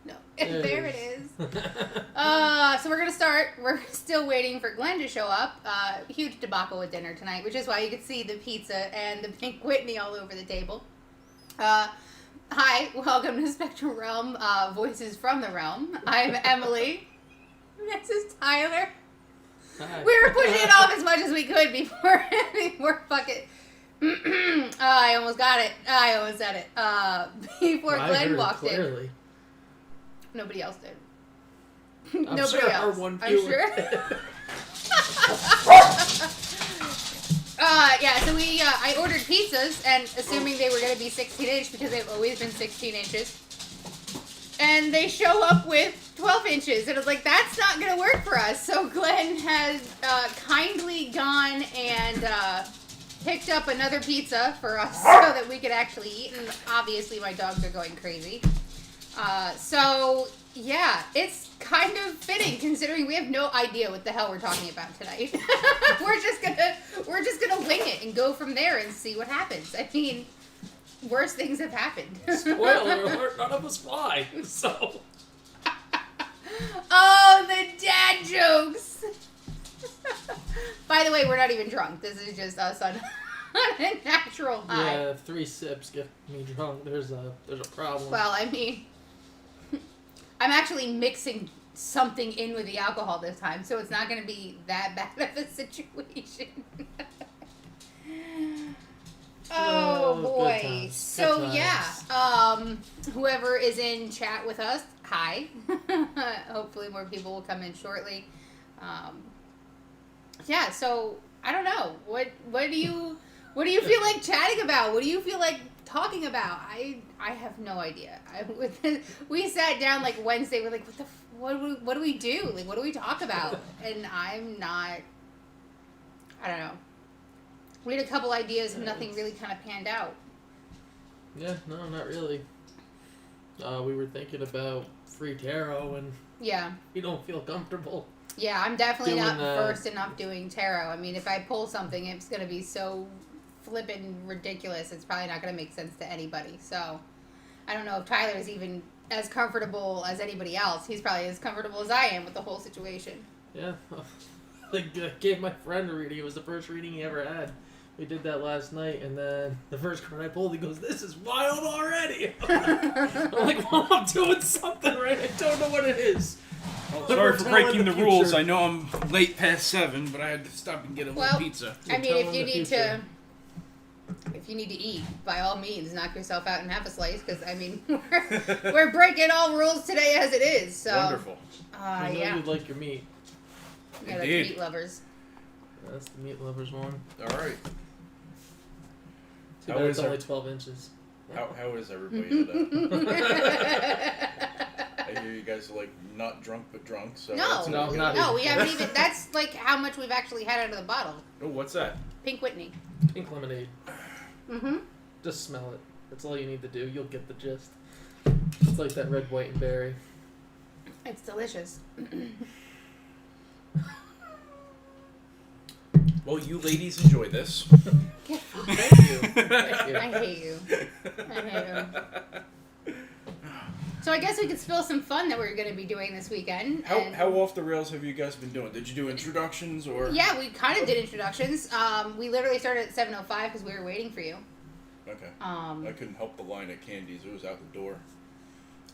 No. There it is. So we're going to start. We're still waiting for Glenn to show up. Huge debacle with dinner tonight, which is why you can see the pizza and the pink Whitney all over the table. Hi, welcome to Spectral Realm, Voices from the Realm. I'm Emily. This is Tyler. Hi. We were pushing it off as much as we could before fucking... I almost got it. I almost said it. Before Glenn walked in. Nobody else did. I'm Nobody sure else. Our one I'm viewer. sure. Yeah, so I ordered pizzas, and assuming they were going to be 16-inch, because they've always been 16 inches. And they show up with 12 inches. And I was like, that's not going to work for us. So Glenn has kindly gone and picked up another pizza for us so that we could actually eat. And obviously my dogs are going crazy. So, yeah, it's kind of fitting considering we have no idea what the hell we're talking about tonight. We're just gonna wing it and go from there and see what happens. I mean, worse things have happened. Spoiler alert, none of us fly, so... Oh, the dad jokes! By the way, we're not even drunk. This is just us on a natural high. Yeah, 3 sips get me drunk. There's a problem. Well, I mean... I'm actually mixing something in with the alcohol this time, so it's not going to be that bad of a situation. Oh, boy. Good times. So, Good times. yeah, whoever is in chat with us, hi. Hopefully more people will come in shortly. Yeah, so, I don't know. What do you feel like chatting about? What do you feel like talking about? I have no idea. We sat down like Wednesday. We're like, what do we do? Like, what do we talk about? And I'm not. I don't know. We had a couple ideas and nothing really kind of panned out. Yeah, no, not really. We were thinking about free tarot, and Yeah. we don't feel comfortable. Yeah, I'm definitely not Doing, versed enough doing tarot. I mean, if I pull something, it's gonna be so flippin' ridiculous. It's probably not gonna make sense to anybody. So, I don't know if Tyler is even as comfortable as anybody else. He's probably as comfortable as I am with the whole situation. Yeah, I gave my friend a reading. It was the first reading he ever had. We did that last night, and then the first card I pulled, he goes, "This is wild already." I'm like, "Well, I'm doing something right. I don't know what it is." Well, sorry for breaking the rules. I know I'm late past 7, but I had to stop and get a little pizza. I mean, if you need to eat, by all means, knock yourself out and have a slice. Because I mean, we're breaking all rules today as it is. So Wonderful. I know yeah. you like your meat. Yeah, that's Indeed. meat lovers. That's the meat lovers one. All right. Too How bad it's is only our- 12 inches. How is everybody today? I hear you guys are like not drunk but drunk. So No, not we even haven't close. even. That's like how much we've actually had out of the bottle. Oh, what's that? Pink Whitney. Pink lemonade. Mm-hmm. Just smell it. That's all you need to do. You'll get the gist. It's like that red, white, and berry. It's delicious. Well, you ladies enjoy this. Get fucked. Thank you. Thank you. I hate you. I hate you. So I guess we could spill some fun that we're going to be doing this weekend. How off the rails have you guys been doing? Did you do introductions or? Yeah, we kind of did introductions. We literally started at 7:05 because we were waiting for you. Okay. Um, I couldn't help the line at Candy's. It was out the door.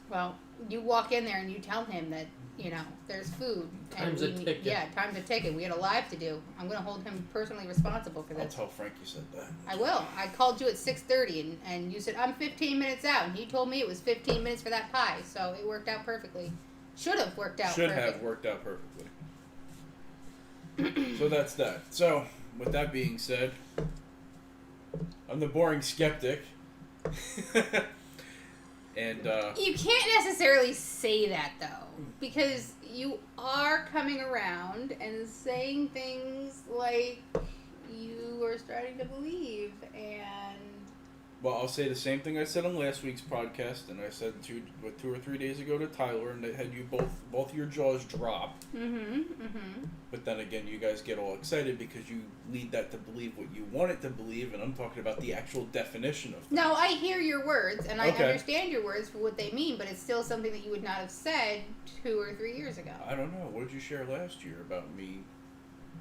Well, you walk in there and you tell him that, you know, there's food. Time's a ticket. Yeah, time's a ticket. We had a live to do. I'm going to hold him personally responsible for I'll this. tell Frank you said that. I will. I called you at 6:30 and you said, I'm 15 minutes out. And you told me it was 15 minutes for that pie. So it worked out perfectly. Should have worked out Should perfectly. have worked out perfectly. So that's that. So, with that being said, I'm the boring skeptic. And, You can't necessarily say that, though, because you are coming around and saying things like you are starting to believe, and Well, I'll say the same thing I said on last week's podcast, and I said 2 or 3 days ago to Tyler, and it had you both your jaws drop. But then again, you guys get all excited because you lead that to believe what you want it to believe, and I'm talking about the actual definition of things. No, I hear your words, and I understand your words for what they mean, but it's still something that you would not have said 2 or 3 years ago. I don't know. What did you share last year about me?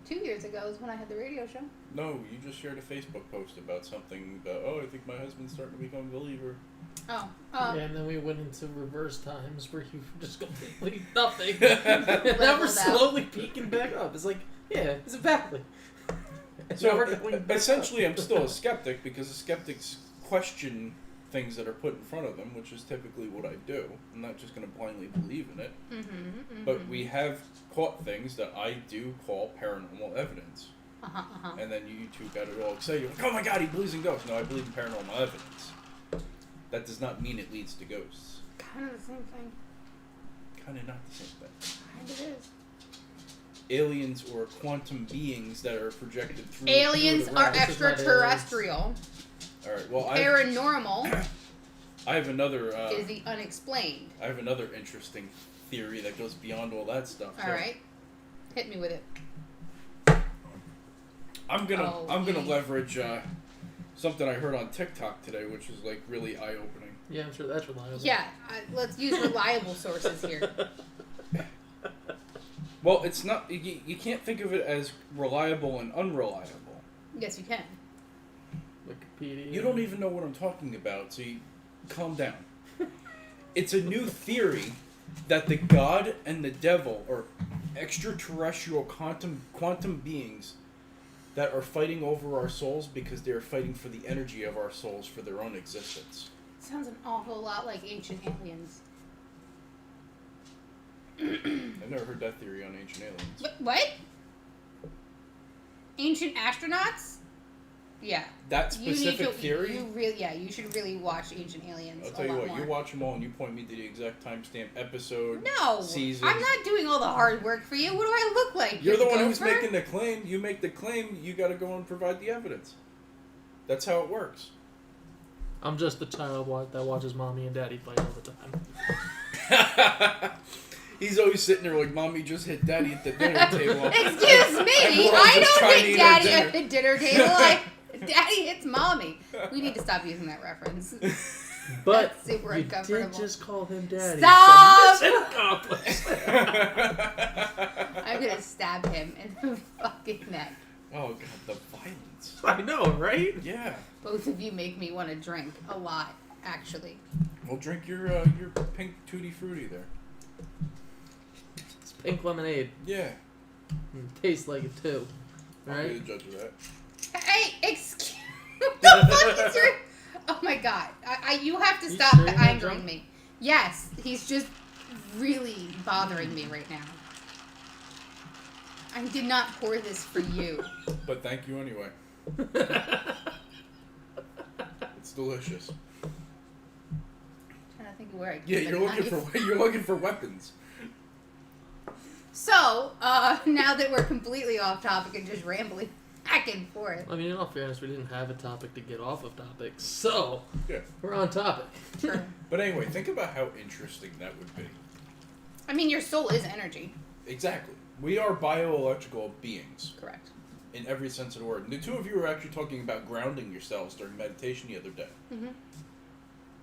2 years ago is when I had the radio show. No, you just shared a Facebook post about something about, I think my husband's starting to become a believer. Oh. Yeah, and then we went into reverse times where you were just completely nothing. And now we're slowly peaking back up. It's like, yeah, exactly. So, essentially, I'm still a skeptic because the skeptics question things that are put in front of them, which is typically what I do. I'm not just going to blindly believe in it. But we have caught things that I do call paranormal evidence. And then you two got it all excited. You're like, oh my god, he believes in ghosts. No, I believe in paranormal evidence. That does not mean it leads to ghosts. Kind of the same thing. Kind of not the same thing. Kind of is. Aliens or quantum beings that are projected through... Aliens through the are realms. extraterrestrial. Alright, well, Paranormal I have another... is the unexplained. I have another interesting theory that goes beyond all that stuff. Alright. Hit me with it. I'm gonna leverage something I heard on TikTok today, which is like really eye-opening. Yeah, I'm sure that's reliable. Yeah, let's use reliable sources here. Well, it's not. You can't think of it as reliable and unreliable. Yes, you can. Wikipedia. You don't even know what I'm talking about, so you calm down. It's a new theory that the God and the devil are extraterrestrial quantum beings that are fighting over our souls because they are fighting for the energy of our souls for their own existence. Sounds an awful lot like ancient aliens. I've never heard that theory on ancient aliens. What? Ancient astronauts? Yeah. That specific theory? You should really watch Ancient Aliens. I'll tell you what, you watch them all and you point me to the exact timestamp, episode, season. I'm not doing all the hard work for you. What do I look like? You're the one who's making the claim. You make the claim, you gotta go and provide the evidence. That's how it works. I'm just the child that watches mommy and daddy fight all the time. He's always sitting there like, Mommy just hit Daddy at the dinner table. Excuse me, I don't hit Daddy at the dinner table. Daddy hits Mommy. We need to stop using that reference. But That's super you uncomfortable. did just call him Daddy. Stop! So I'm gonna stab him in the fucking neck. Oh god, the violence. I know, right? Yeah. Both of you make me want to drink a lot, actually. Well, drink your pink Tutti Frutti there. It's pink lemonade. Yeah. It tastes like it too. I'll Right? be the judge of that. Hey, excuse me. What the fuck is your... Oh my god. You have to You stop sure you're not angering drunk? me. Yes, he's just really bothering me right now. I did not pour this for you. But thank you anyway. It's delicious. I'm trying to think of where I can Yeah, put you're a looking for weapons. So, now that we're completely off topic and just rambling back and forth. I mean, in all fairness, we didn't have a topic to get off of topic, so Yeah. we're on topic. Sure. But anyway, think about how interesting that would be. I mean, your soul is energy. Exactly. We are bioelectrical beings. Correct. In every sense of the word. And the two of you were actually talking about grounding yourselves during meditation the other day. Mm-hmm.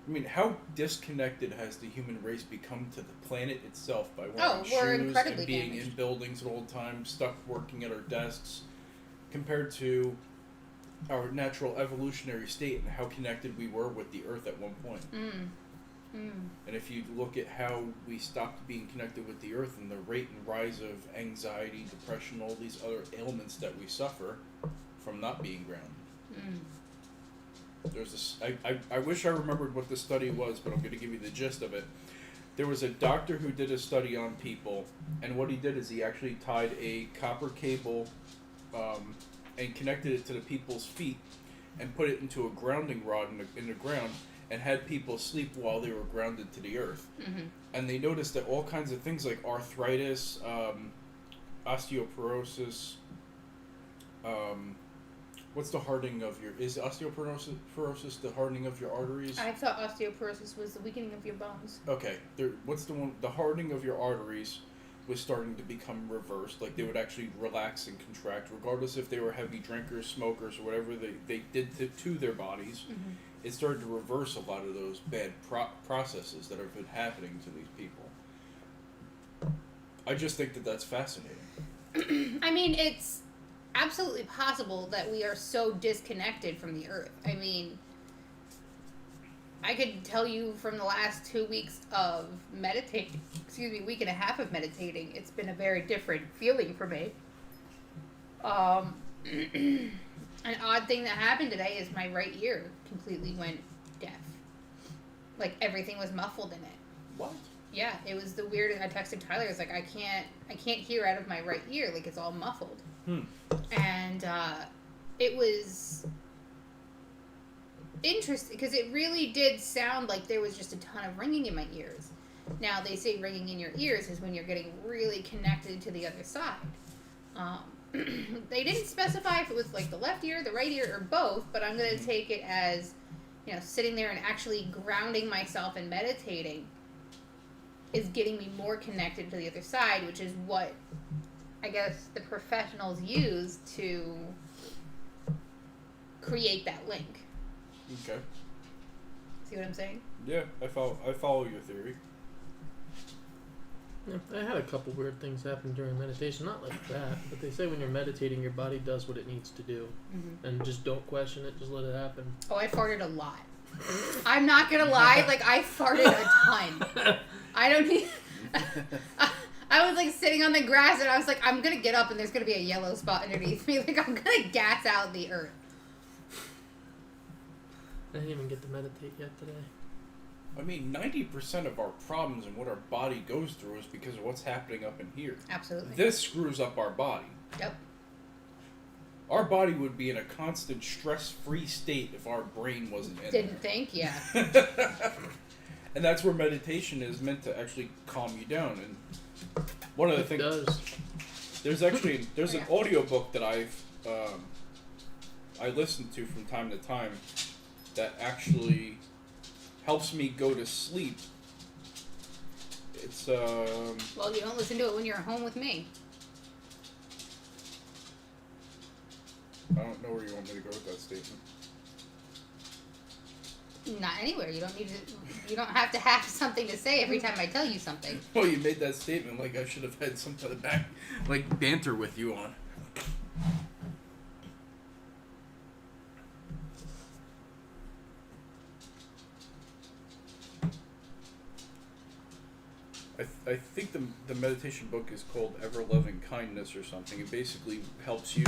I mean, how disconnected has the human race become to the planet itself by wearing we're shoes incredibly and being damaged. in buildings at all times, stuck working at our desks, compared to our natural evolutionary state and how connected we were with the Earth at one point. And if you look at how we stopped being connected with the Earth and the rate and rise of anxiety, depression, all these other ailments that we suffer from not being grounded. There's this. I wish I remembered what the study was, but I'm going to give you the gist of it. There was a doctor who did a study on people, and what he did is he actually tied a copper cable and connected it to the people's feet and put it into a grounding rod in the ground and had people sleep while they were grounded to the earth. And they noticed that all kinds of things like arthritis, osteoporosis, What's the hardening of your... Is osteoporosis the hardening of your arteries? I thought osteoporosis was the weakening of your bones. Okay. What's the one... The hardening of your arteries was starting to become reversed. Like, they would actually relax and contract, regardless if they were heavy drinkers, smokers, or whatever they did to their bodies. Mm-hmm. It started to reverse a lot of those bad processes that have been happening to these people. I just think that that's fascinating. I mean, it's absolutely possible that we are so disconnected from the earth. I mean, I could tell you from the last 2 weeks of meditating, week and a half of meditating, it's been a very different feeling for me. An odd thing that happened today is my right ear completely went deaf. Like, everything was muffled in it. What? Yeah, it was the weirdest. I texted Tyler. I was like, I can't hear out of my right ear. Like, it's all muffled. And it was interesting because it really did sound like there was just a ton of ringing in my ears. Now, they say ringing in your ears is when you're getting really connected to the other side. They didn't specify if it was like the left ear, the right ear, or both, but I'm going to take it as, sitting there and actually grounding myself and meditating is getting me more connected to the other side, which is what I guess the professionals use to create that link. Okay. See what I'm saying? Yeah, I follow your theory. Yeah, I had a couple weird things happen during meditation. Not like that, but they say when you're meditating, your body does what it needs to do. Mm-hmm. And just don't question it, just let it happen. Oh, I farted a lot. I'm not gonna lie, like, I farted a ton. I don't need... I was, like, sitting on the grass, and I was like, I'm gonna get up, and there's gonna be a yellow spot underneath me. Like, I'm gonna gas out the earth. I didn't even get to meditate yet today. I mean, 90% of our problems and what our body goes through is because of what's happening up in here. Absolutely. This screws up our body. Yep. Our body would be in a constant stress-free state if our brain wasn't in Didn't think, yeah. And that's where meditation is meant to actually calm you down. And one of the things... It does. There's an audiobook that I listen to from time to time that actually helps me go to sleep. It's Well, you don't listen to it when you're at home with me. I don't know where you want me to go with that statement. Not anywhere. You don't need to. You don't have to have something to say every time I tell you something. Well, you made that statement like I should have had some kind of banter with you on. I think the meditation book is called Ever Loving Kindness or something. It basically helps you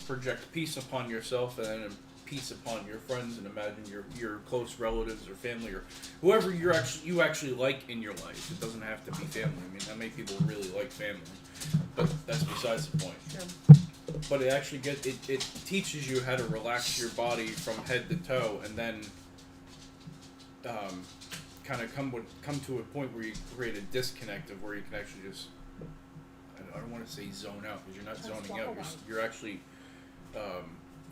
project peace upon yourself and then peace upon your friends, and imagine your close relatives or family or whoever you actually like in your life. It doesn't have to be family. I mean, not many people really like family, but that's besides the point. Sure. But it actually it teaches you how to relax your body from head to toe, and then kind of come to a point where you create a disconnect of where you can actually just, I don't want to say zone out, because you're not zoning out. You're actually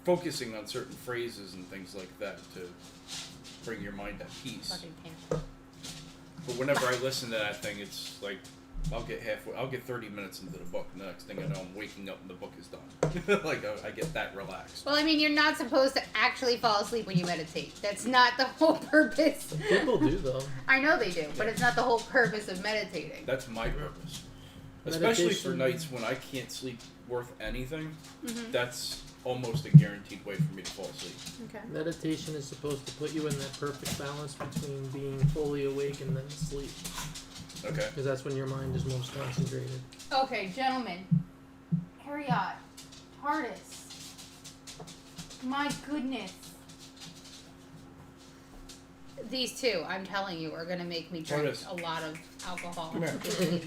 focusing on certain phrases and things like that to bring your mind at peace. But whenever I listen to that thing, it's like I'll get 30 minutes into the book, and the next thing I know, I'm waking up and the book is done. Like, I get that relaxed. Well, I mean, you're not supposed to actually fall asleep when you meditate. That's not the whole purpose. People do, though. I know they do, but it's not the whole purpose of meditating. That's my purpose. Especially for nights when I can't sleep worth anything, that's almost a guaranteed way for me to fall asleep. Okay. Meditation is supposed to put you in that perfect balance between being fully awake and then asleep. Okay. Because that's when your mind is most concentrated. Okay, gentlemen. Harriot. TARDIS. My goodness. These two, I'm telling you, are going to make me drink TARDIS. a lot of alcohol. Come here.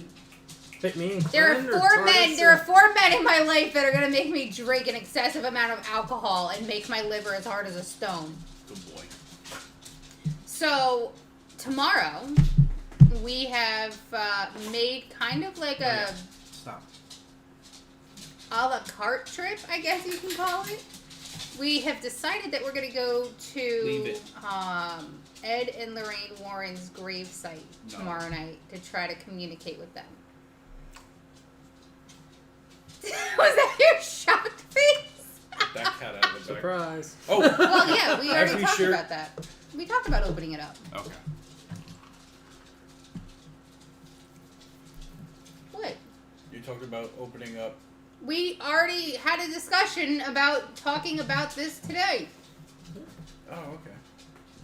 Pick me and There are Glenn or four men. TARDIS There are 4 men in my life that are going to make me drink an excessive amount of alcohol and make my liver as hard as a stone. Good boy. So, tomorrow, we have made kind of like a Stop. a la carte trip, I guess you can call it. We have decided that we're going to go Leave to it. Ed and Lorraine Warren's gravesite tomorrow night to try to communicate with them. Was that your shocked face? That cat out of the bag. Surprise. Oh, Well, yeah, we already we talked shared- about that. We talked about opening it up. okay. What? You talked about opening up. We already had a discussion about talking about this today. Oh, okay.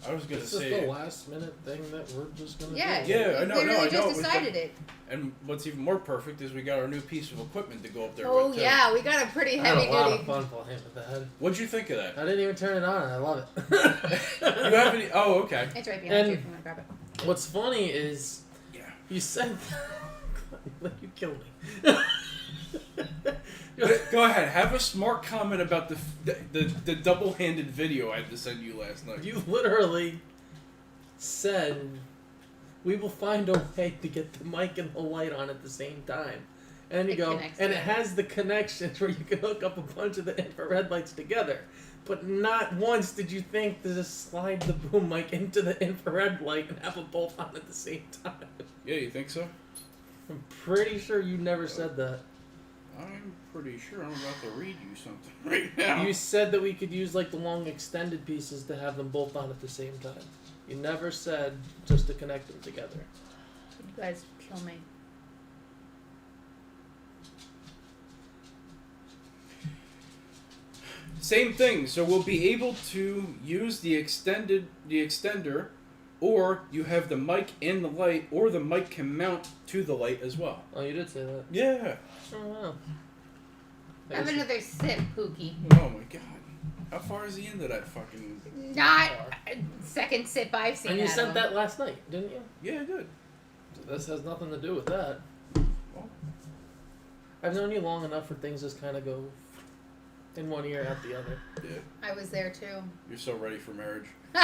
I was gonna This is say. the last minute thing that we're just gonna Yeah, do. Yeah, I know, we literally I know, just decided it. And what's even more perfect is we got our new piece of equipment to go up there Oh with, too. yeah, we got a pretty I had heavy a lot duty. of fun playing with that. What'd you think of that? I didn't even turn it on. I love it. You have any? Oh, okay. It's right behind And- you if you want to grab it. What's funny is Yeah. you said like you killed me. Go ahead. Have a smart comment about the double-handed video I had to send you last night. You literally said we will find a way to get the mic and the light on at the same time. And you It go, connects and it together. has the connections where you can hook up a bunch of the infrared lights together. But not once did you think to just slide the boom mic into the infrared light and have them both on at the same time. Yeah, you think so? I'm pretty sure you never said that. I'm pretty sure I'm about to read you something right now. You said that we could use like the long extended pieces to have them both on at the same time. You never said just to connect them together. You guys kill me. Same thing. So we'll be able to use the extender, or you have the mic in the light, or the mic can mount to the light as well. Oh, you did say that. Yeah. Oh, wow. I Have guess- another sip, Pookie. Oh my god. How far is he into that fucking? Not a second sip I've seen. And you out of sent him. that last night, didn't you? Yeah, I did. So this has nothing to do with that. Well, I've known you long enough for things just kind of go in one ear, out the other. yeah. I was there too. You're so ready for marriage. No,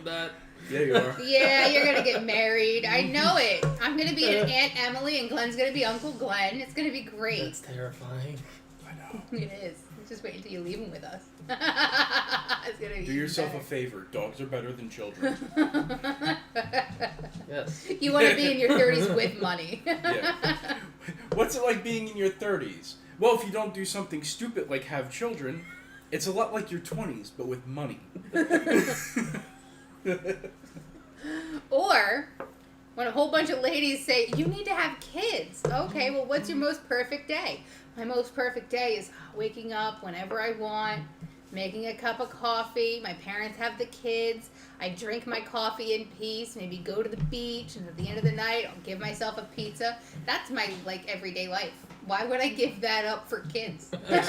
that. Yeah, you are. Yeah, you're gonna get married. I know it. I'm gonna be an Aunt Emily, and Glenn's gonna be Uncle Glenn. It's gonna be great. That's terrifying. I know. It is. Just wait until you leave him with us. It's gonna be Do yourself better. a favor. Dogs are better than children. Yes. You want to be in your 30s with money. Yeah. What's it like being in your 30s? Well, if you don't do something stupid like have children, it's a lot like your 20s, but with money. Or when a whole bunch of ladies say, you need to have kids. Okay, well, what's your most perfect day? My most perfect day is waking up whenever I want, making a cup of coffee. My parents have the kids. I drink my coffee in peace, maybe go to the beach, and at the end of the night, I'll give myself a pizza. That's my, everyday life. Why would I give that up for kids? Exactly.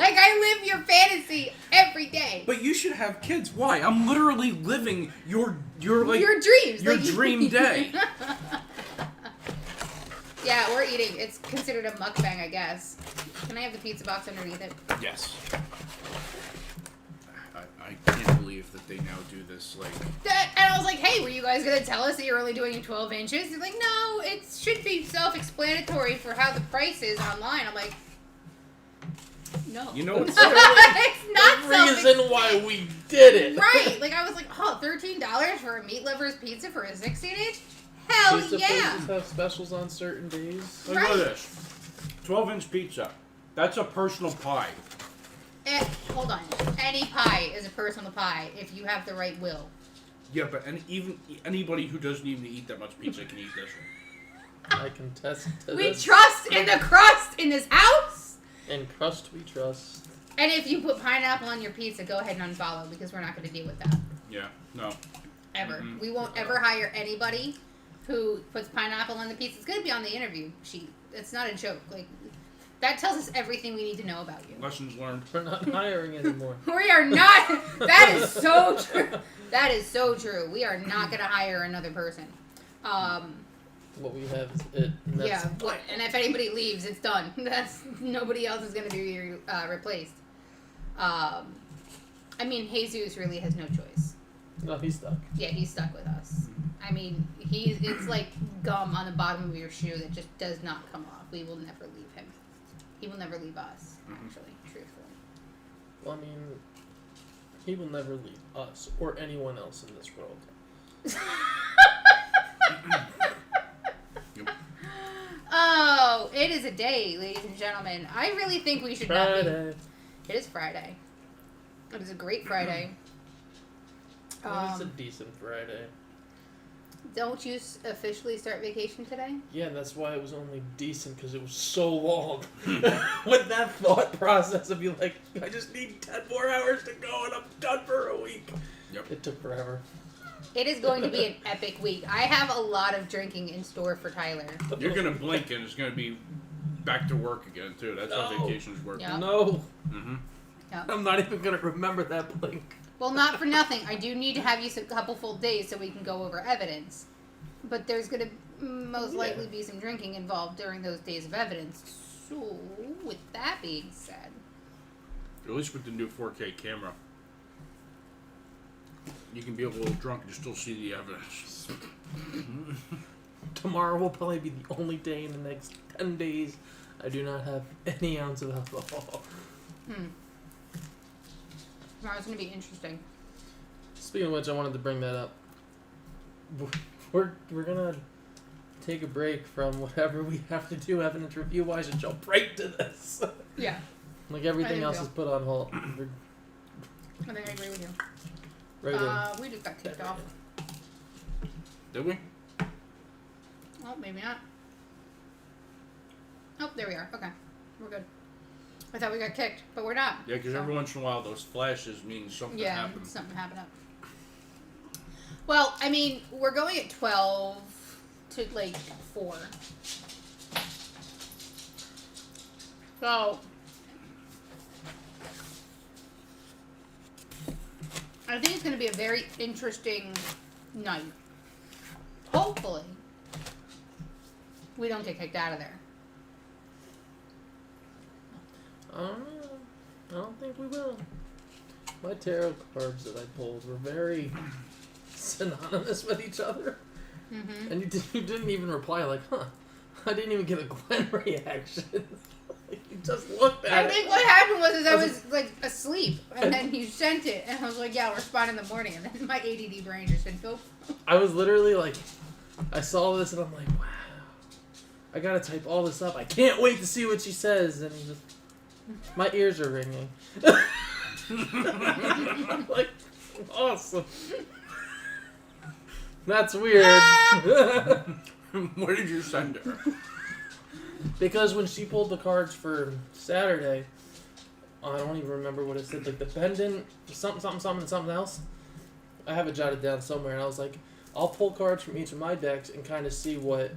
I live your fantasy every day. But you should have kids. Why? I'm literally living your like your dreams. your dream day. Yeah, we're eating. It's considered a mukbang, I guess. Can I have the pizza box underneath it? Yes. I can't believe that they now do this And I was like, hey, were you guys going to tell us that you're only doing 12 inches? They're like, no, it should be self-explanatory for how the price is online. I'm like, no. You know what's it's not The reason why we did it. Right. I was like, oh, $13 for a meat lover's pizza for a 16-inch? Hell Pizza yeah. places have specials on certain days. Look at this. 12-inch pizza. That's a personal pie. Hold on. Any pie is a personal pie if you have the right will. Yeah, but even anybody who doesn't even eat that much pizza can eat this one. I can test to We this. trust in the crust in this house. In crust we trust. And if you put pineapple on your pizza, go ahead and unfollow because we're not going to deal with that. Yeah, no. Ever. Mhm. We won't ever hire anybody who puts pineapple on the pizza. It's going to be on the interview sheet. It's not a joke. That tells us everything we need to know about you. Lessons learned. We're not hiring anymore. We are not. That is so true. That is so true. We are not going to hire another person. What we have is it. And that's Yeah, and if anybody leaves, it's done. Nobody else is going to be replaced. I mean, Jesus really has no choice. No, he's stuck. Yeah, he's stuck with us. I mean, it's like gum on the bottom of your shoe that just does not come off. We will never leave him. He will never leave us, actually, truthfully. Well, I mean, he will never leave us or anyone else in this world. Oh, it is a day, ladies and gentlemen. I really think we should not be. Friday. It is Friday. It is a great Friday. It's a decent Friday. Don't you officially start vacation today? Yeah, and that's why it was only decent, because it was so long. With that thought process of you like, I just need 10 more hours to go and I'm done for a week. Yep. It took forever. It is going to be an epic week. I have a lot of drinking in store for Tyler. You're going to blink and it's going to be back to work again, too. That's how vacations work. Yep. No. Mm-hmm. Yep. I'm not even going to remember that blink. Well, not for nothing. I do need to have you a couple full days so we can go over evidence. But there's going to most likely be some drinking involved during those days of evidence. So, with that being said... At least with the new 4K camera, you can be a little drunk and still see the evidence. Tomorrow will probably be the only day in the next 10 days I do not have any ounce of alcohol. Tomorrow's going to be interesting. Speaking of which, I wanted to bring that up. We're gonna take a break from whatever we have to do evidence review wise and jump right to this. Yeah. Like everything else is put on hold. I think I agree with you. Right we just got kicked off. Did we? Oh, maybe not. Oh, there we are. Okay. We're good. I thought we got kicked, but we're not. Yeah, because every once in a while those flashes mean something happened. Yeah, something happened up. Well, I mean, we're going at 12 to, 4. So, I think it's going to be a very interesting night. Hopefully, we don't get kicked out of there. I don't know. I don't think we will. My tarot cards that I pulled were very synonymous with each other. Mm-hmm. And you didn't even reply like, huh. I didn't even get a Glenn reaction. You just looked at it. I think what happened was I was asleep, and then you sent it, and I was like, yeah, I'll respond in the morning, and then my ADD brain just said, nope. I was literally like, I saw this, and I'm like, wow. I gotta type all this up. I can't wait to see what she says. And just, my ears are ringing. Like, awesome. That's weird. What did you send her? Because when she pulled the cards for Saturday, I don't even remember what it said, like the pendant, something else. I have it jotted down somewhere, and I was like, I'll pull cards from each of my decks and kind of see what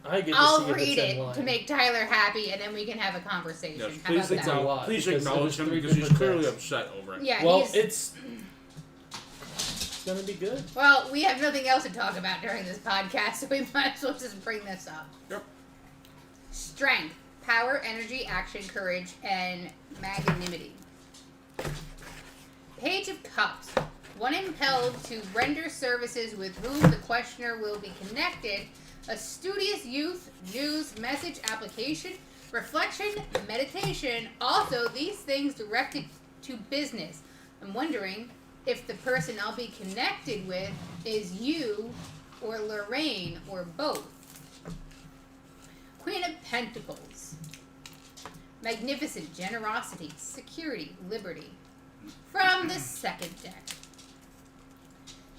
I get to I'll see if read it's in it line. to make Tyler happy, and then we can have a conversation. Yes, How about please that? please because acknowledge it was him 3 because he's different clearly decks. upset over it. Yeah, Well, he's... it's gonna be good. Well, we have nothing else to talk about during this podcast, so we might as well just bring this up. Yep. Strength, power, energy, action, courage, and magnanimity. Page of Cups. One impelled to render services with whom the questioner will be connected. A studious youth, news, message, application, reflection, meditation. Also, these things directed to business. I'm wondering if the person I'll be connected with is you or Lorraine or both. Queen of Pentacles. Magnificent generosity, security, liberty. From the second deck.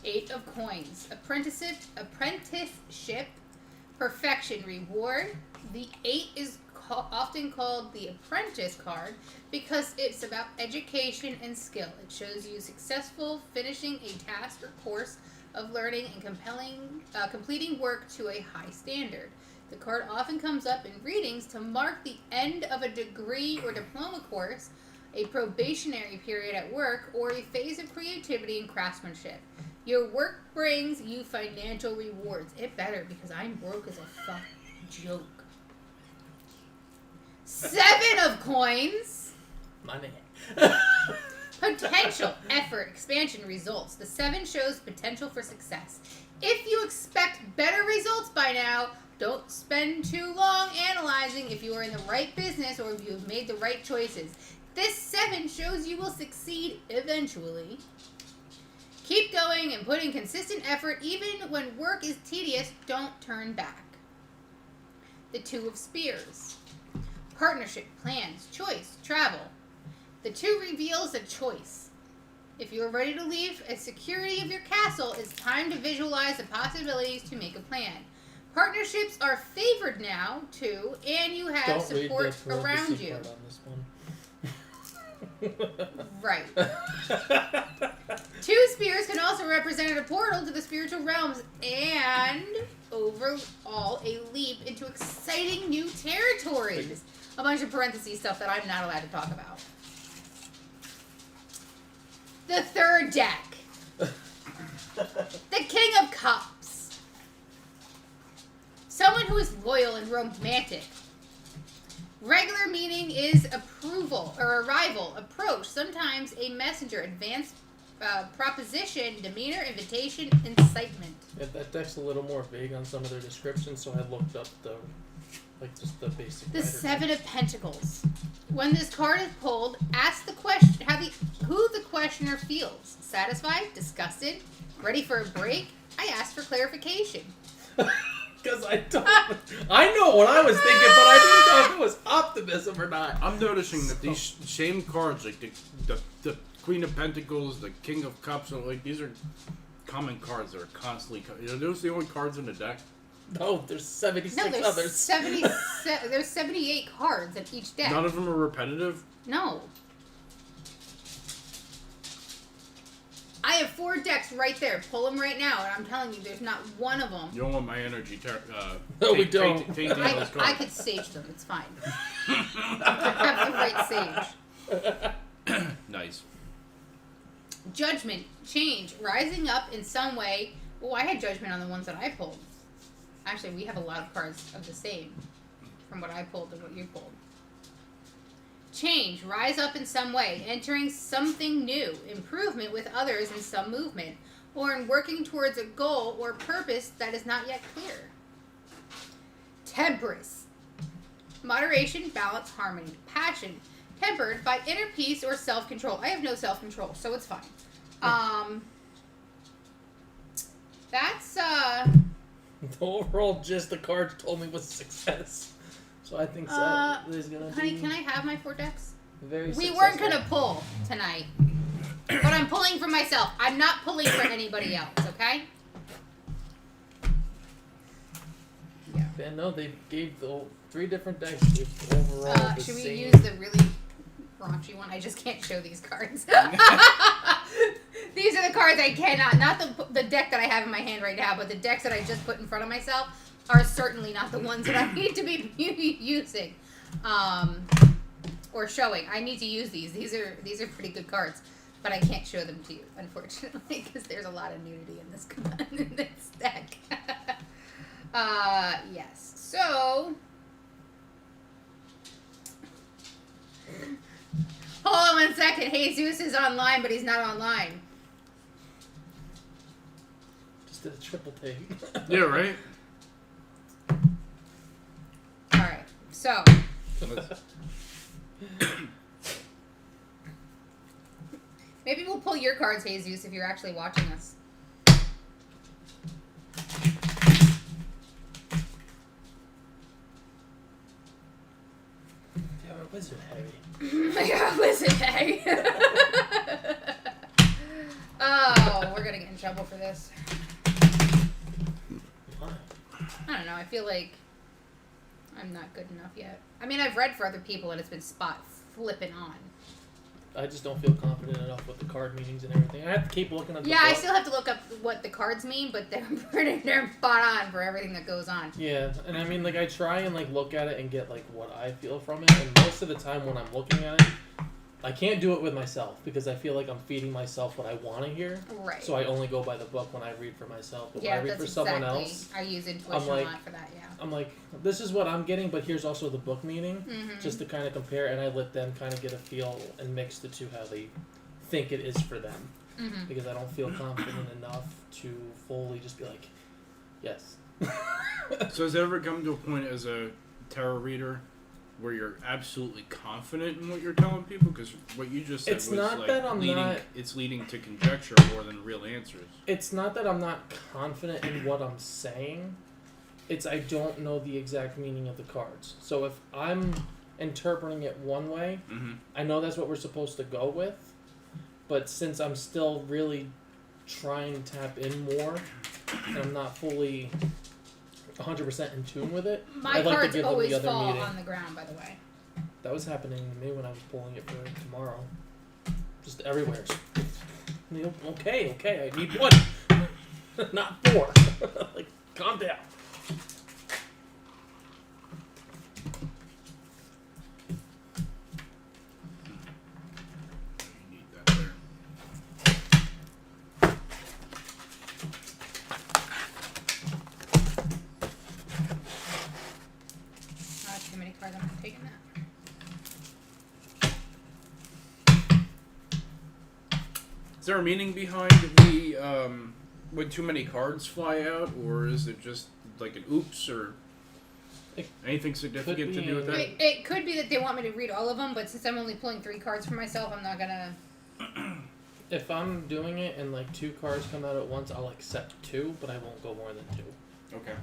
8 of Coins. Apprenticeship, perfection, reward. The 8 is often called the apprentice card because it's about education and skill. It shows you successful finishing a task or course of learning and completing work to a high standard. The card often comes up in readings to mark the end of a degree or diploma course, a probationary period at work, or a phase of creativity and craftsmanship. Your work brings you financial rewards. It better, because I'm broke as a fucking joke. 7 of Coins. Money. Potential, effort, expansion, results. The 7 shows potential for success. If you expect better results by now, Don't spend too long analyzing if you are in the right business or if you have made the right choices. This 7 shows you will succeed eventually. Keep going and put in consistent effort even when work is tedious. Don't turn back. The 2 of Spears. Partnership, plans, choice, travel. The 2 reveals a choice. If you are ready to leave a security of your castle, it's time to visualize the possibilities to make a plan. Partnerships are favored now, too, and you have Don't support read the around you. part on this one. Right. 2 spears can also represent a portal to the spiritual realms and overall a leap into exciting new territories. A bunch of parentheses stuff that I'm not allowed to talk about. The 3rd deck. The King of Cups. Someone who is loyal and romantic. Regular meaning is approval or arrival, approach, sometimes a messenger, advanced proposition, demeanor, invitation, incitement. Yeah, that deck's a little more vague on some of their descriptions, so I looked up just the basic. The 7 of Pentacles. When this card is pulled, ask the question who the questioner feels. Satisfied, disgusted, ready for a break? I asked for clarification. Because I know what I was thinking, but I didn't know if it was optimism or not. I'm noticing that these same cards, like the Queen of Pentacles, the King of Cups, and like these are common cards that are constantly. Are those the only cards in the deck? No, there's 76 No, there's others. there's 78 cards in each deck. None of them are repetitive. No. I have 4 decks right there. Pull them right now, and I'm telling you, there's not one of them. You don't want my energy. No, we don't. I could sage them. It's fine. I have the right sage. Nice. Judgment, change, rising up in some way. Oh, I had judgment on the ones that I pulled. Actually, we have a lot of cards of the same from what I pulled and what you pulled. Change, rise up in some way, entering something new, improvement with others in some movement, or in working towards a goal or purpose that is not yet clear. Temperance, moderation, balance, harmony, passion, tempered by inner peace or self-control. I have no self-control, so it's fine. That's, The overall gist the cards told me was success. So I think that is going to be... Honey, can I have my 4 decks? Very We successful. weren't going to pull tonight. But I'm pulling for myself. I'm not pulling for anybody else, okay? Yeah. Yeah, no, they gave the 3 different decks with overall the should we same... use the really raunchy one? I just can't show these cards. These are the cards I cannot. Not the deck that I have in my hand right now, but the decks that I just put in front of myself are certainly not the ones that I need to be using. Or showing. I need to use these. These are pretty good cards. But I can't show them to you, unfortunately, because there's a lot of nudity in this deck. Yes. So... Hold on 1 second. Jesus is online, but he's not online. Just did a triple take. Yeah, right? Alright, so... Maybe we'll pull your cards, Jesus, if you're actually watching us. Yeah, my wizard heavy. Yeah, listen, hey. Oh, we're gonna get in trouble for this. Why? I don't know, I feel like I'm not good enough yet. I mean, I've read for other people and it's been spot flipping on. I just don't feel confident enough with the card meanings and everything. I have to keep looking at the Yeah, I book. still have to look up what the cards mean, but they're spot on for everything that goes on. Yeah, and I mean, like, I try and, like, look at it and get, like, what I feel from it, and most of the time when I'm looking at it, I can't do it with myself, because I feel like I'm feeding myself what I want to hear. Right. So I only go by the book when I read for myself. But Yeah, when I read that's for someone exactly. else, I use intuition like- a lot for that, yeah. I'm like, this is what I'm getting, but here's also the book meaning, Mm-hmm. just to kind of compare, and I let them kind of get a feel and mix the two how they think it is for them. Mm-hmm. Because I don't feel confident enough to fully just be like, yes, So has it ever come to a point as a tarot reader where you're absolutely confident in what you're telling people? Because what you just said It's was not like that I'm not. it's leading to conjecture more than real answers. It's not that I'm not confident in what I'm saying. It's I don't know the exact meaning of the cards. So if I'm interpreting it one way, Mm-hmm. I know that's what we're supposed to go with. But since I'm still really trying to tap in more, and I'm not fully 100% in tune with it, My I'd like to cards give them always the other fall meaning. on the ground, by the way. That was happening to me when I was pulling it for tomorrow. Just everywhere. Okay, I need one. Not four. Like, calm down. You need that there. Too many cards. I'm not taking that. Is there a meaning behind the when too many cards fly out, or is it just like an oops, or anything significant to do with that? It could be that they want me to read all of them, but since I'm only pulling 3 cards for myself, I'm not gonna. If I'm doing it and like 2 cards come out at once, I'll accept 2, but I won't go more than 2. Okay.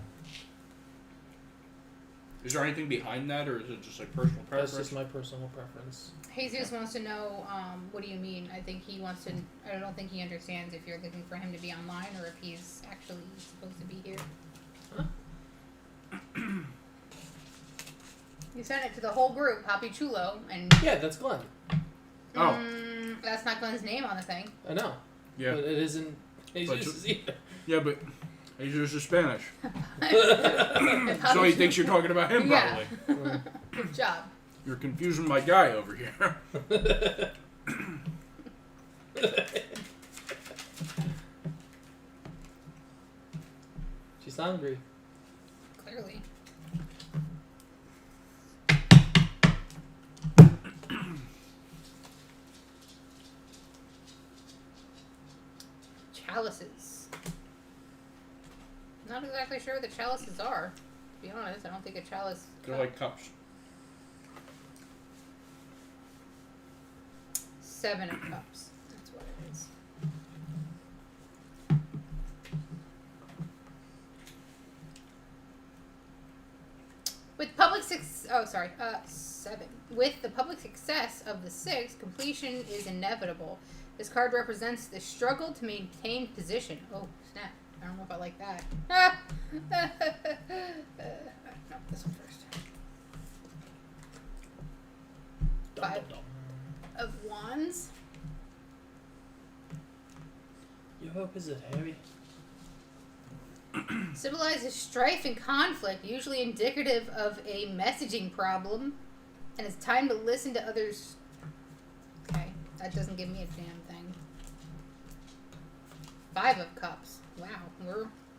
Is there anything behind that, or is it just like personal preference? That's just my personal preference. Jesus wants to know, what do you mean? I think he wants to. I don't think he understands if you're looking for him to be online or if he's actually supposed to be here. Huh? You sent it to the whole group, Happy Chulo, and Yeah, that's Glenn. Oh. That's not Glenn's name on the thing. I know. Yeah. But it isn't. Jesus either. Yeah, but Jesus is Spanish. And So he Happy thinks you're talking about him, Yeah. probably. Good job. You're confusing my guy over here. She's hungry. Clearly. Chalices. Not exactly sure what the chalices are. To be honest, I don't think a chalice. They're like cups. 7 of Cups. That's what it is. With public 7. With the public success of the 6, completion is inevitable. This card represents the struggle to maintain position. Oh, snap. I don't know if I like that. No, this one first. 5 of Wands. Your hope is it, Harry? Symbolizes strife and conflict, usually indicative of a messaging problem, and it's time to listen to others. Okay, that doesn't give me a damn thing. 5 of Cups. Wow,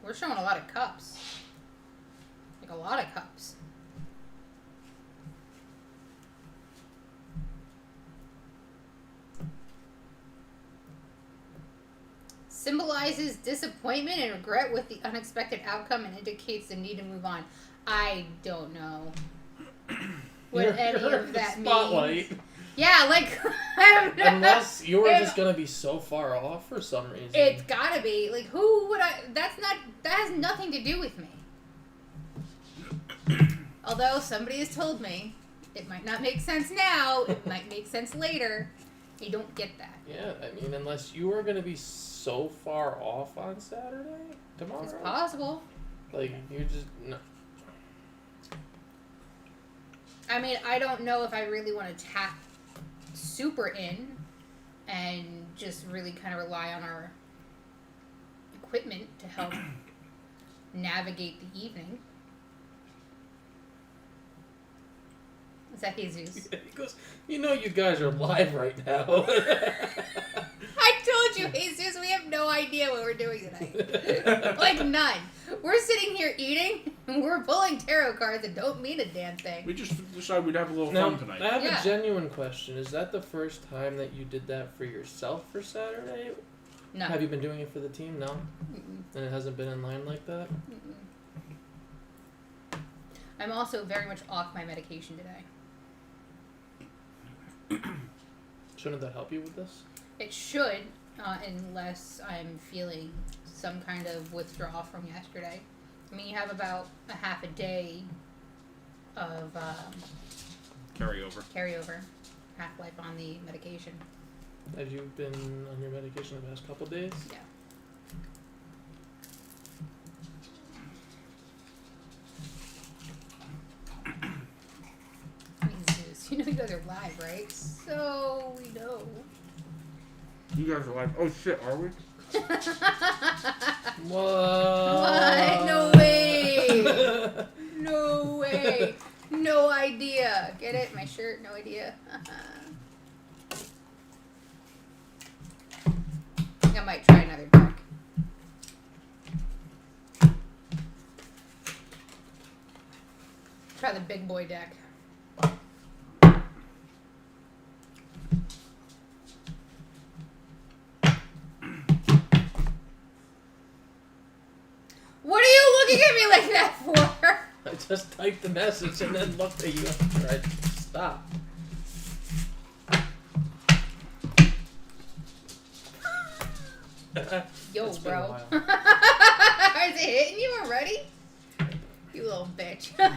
we're showing a lot of cups. Like a lot of cups. Symbolizes disappointment and regret with the unexpected outcome and indicates the need to move on. I don't know what any of that means. Yeah, like, I don't know. Unless you were just gonna be so far off for some reason. It's gotta be. Like, who would I... that has nothing to do with me. Although somebody has told me it might not make sense now, it might make sense later. You don't get that. Yeah, I mean, unless you were gonna be so far off on Saturday, tomorrow. It's possible. Like, you're just no. I mean, I don't know if I really want to tap super in and just really kind of rely on our equipment to help navigate the evening. Is that Jesus? He goes, you know, you guys are live right now. I told you, Jesus, we have no idea what we're doing tonight. Like, none. We're sitting here eating, and we're pulling tarot cards that don't mean a damn thing. We just decided we'd have a little Now, fun tonight. I have Yeah. a genuine question. Is that the first time that you did that for yourself for Saturday? No. Have you been doing it for the team? No? Mm-mm. And it hasn't been in line like that? Mm-mm. I'm also very much off my medication today. Shouldn't that help you with this? It should, unless I'm feeling some kind of withdrawal from yesterday. I mean, you have about a half a day of carryover, half-life on the medication. Have you been on your medication the past couple days? Yeah. You know you guys are live, right? So we know. You guys are like, oh shit, are we? What? No way! No way! No idea. Get it? My shirt? No idea. I think I might try another deck. Try the big boy deck. What are you looking at me like that for? I just typed the message and then looked at you after I stopped. Yo, It's been a bro. while. Is it hitting you already? You little bitch. I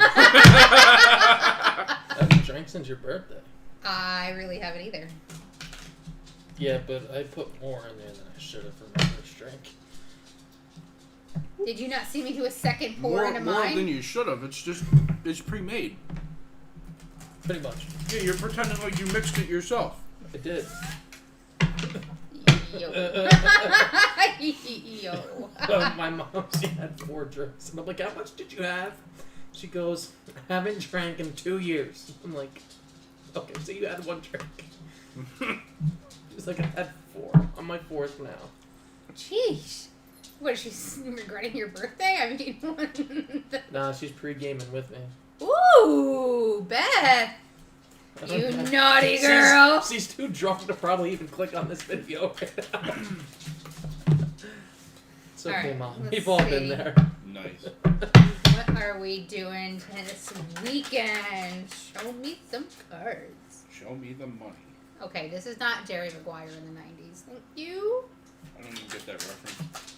haven't drank since your birthday. I really haven't either. Yeah, but I put more in there than I should have for my first drink. Did you not see me do a second pour into More mine? than you should have. It's pre-made. Pretty much. Yeah, you're pretending like you mixed it yourself. I did. Yo. Yo. My mom, she had 4 drinks. And I'm like, how much did you have? She goes, I haven't drank in 2 years. I'm like, okay, so you had 1 drink. She's like, I had 4. I'm my 4th now. Jeez. What, is she regretting your birthday? I mean, Nah, she's pre-gaming with me. Ooh, Beth. You naughty girl. She's too drunk to probably even click on this video right now. It's okay, Alright, Mom. let's We've all see. been there. Nice. What are we doing this weekend? Show me some cards. Show me the money. Okay, this is not Jerry Maguire in the 90s. Thank you. I don't even get that reference.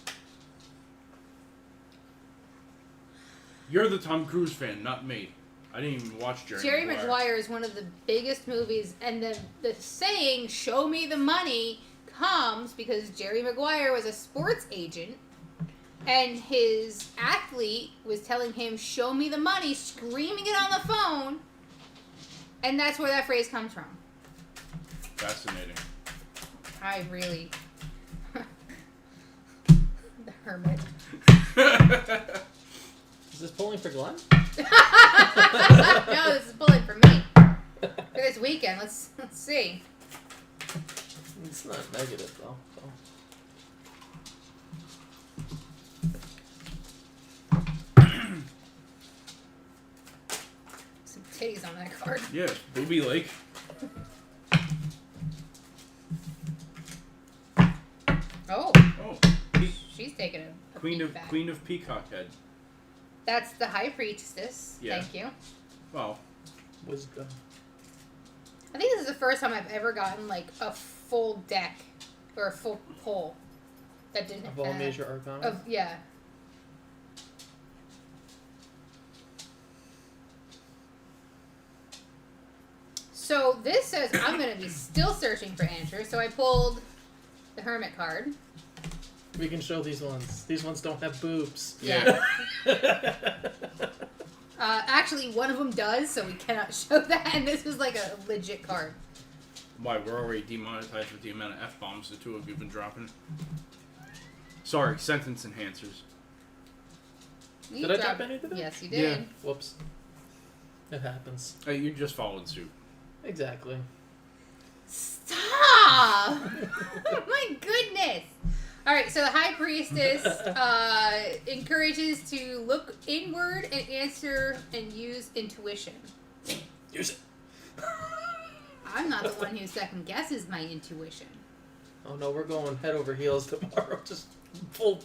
You're the Tom Cruise fan, not me. I didn't even watch Jerry Maguire is one of the biggest movies, and the saying, show me the money, comes because Jerry Maguire was a sports agent, and his athlete was telling him, show me the money, screaming it on the phone, and that's where that phrase comes from. Fascinating. I really... The Hermit. Is this pulling for Glenn? No, this is pulling for me. For this weekend, let's see. It's not negative, though. So. Some titties on that card. Yeah, Booby Lake. Oh, Oh, she's taking a Queen peek of back. Queen of Peacock Head. That's the High Priestess. Yeah. Thank you. Well, Wisdom. I think this is the first time I've ever gotten like a full deck or a full pull that didn't Of all major arcana? Of yeah. So this says I'm gonna be still searching for answers. So I pulled the Hermit card. We can show these ones. These ones don't have boobs. Yeah. Actually, one of them does, so we cannot show that. And this was like a legit card. why, we're already demonetized with the amount of F-bombs the two of you have been dropping. Sorry, sentence enhancers. You Did I dropped- drop any today? Yes, you did. Yeah. Whoops. It happens. Hey, you're just following suit. Exactly. Stop! My goodness. All right, so the High Priestess encourages to look inward and answer and use intuition. Use it. I'm not the one who second guesses my intuition. Oh no, we're going head over heels tomorrow. Just full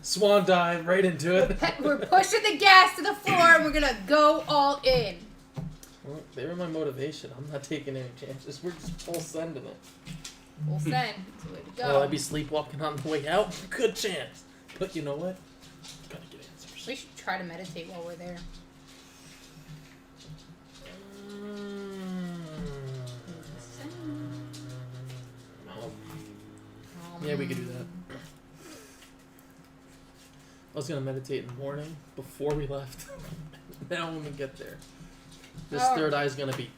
Swan dive right into it. We're pushing the gas to the floor and we're gonna go all in. Well, they were my motivation. I'm not taking any chances. We're just full sending it. Full send. That's the way to go. Will I be sleepwalking on the way out? Good chance. But you know what? Gotta get answers. We should try to meditate while we're there. Yeah, we could do that. I was gonna meditate in the morning before we left. Now when we get there, this third eye is gonna be.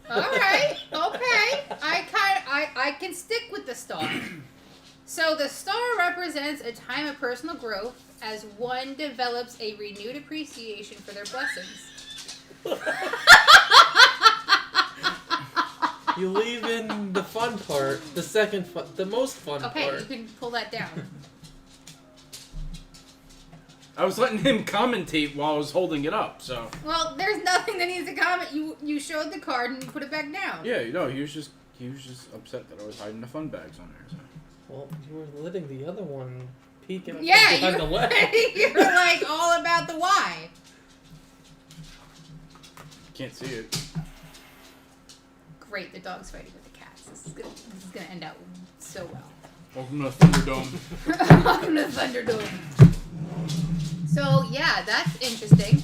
All right, okay. I can stick with the star. So the star represents a time of personal growth as one develops a renewed appreciation for their blessings. You leave in the fun part, the most fun part. Okay, you can pull that down. I was letting him commentate while I was holding it up, so. Well, there's nothing that needs to comment. You showed the card and you put it back down. Yeah, you know, he was just upset that I was hiding the fun bags on there. So. Well, you were letting the other one peek in Yeah, behind the leg. you're like all about the why. Can't see it. Great, the dog's fighting with the cats. This is gonna end out so well. Welcome to Thunderdome. Welcome to Thunderdome. So yeah, that's interesting.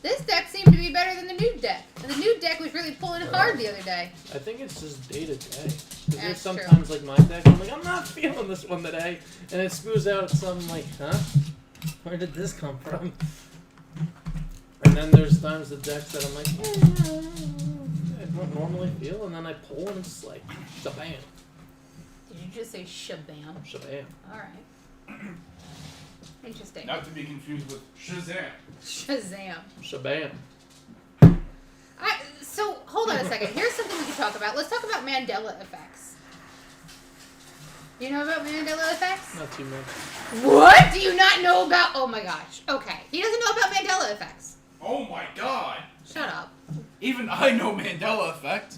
This deck seemed to be better than the new deck, and the new deck was really pulling hard the other day. I think it's just day to day. Because there's That's sometimes true. like my deck, I'm like, I'm not feeling this one today, and it spews out some like, huh? Where did this come from? And then there's times the decks that I'm like, I don't normally feel, and then I pull and it's like, shabam. Did you just say shabam? Shabam. Alright. Interesting. Not to be confused with Shazam. Shazam. Shabam. So, hold on a second. Here's something we can talk about. Let's talk about Mandela effects. You know about Mandela effects? Not too much. What? Do you not know about... Oh my gosh. Okay. He doesn't know about Mandela effects. Oh my god. Shut up. Even I know Mandela effect.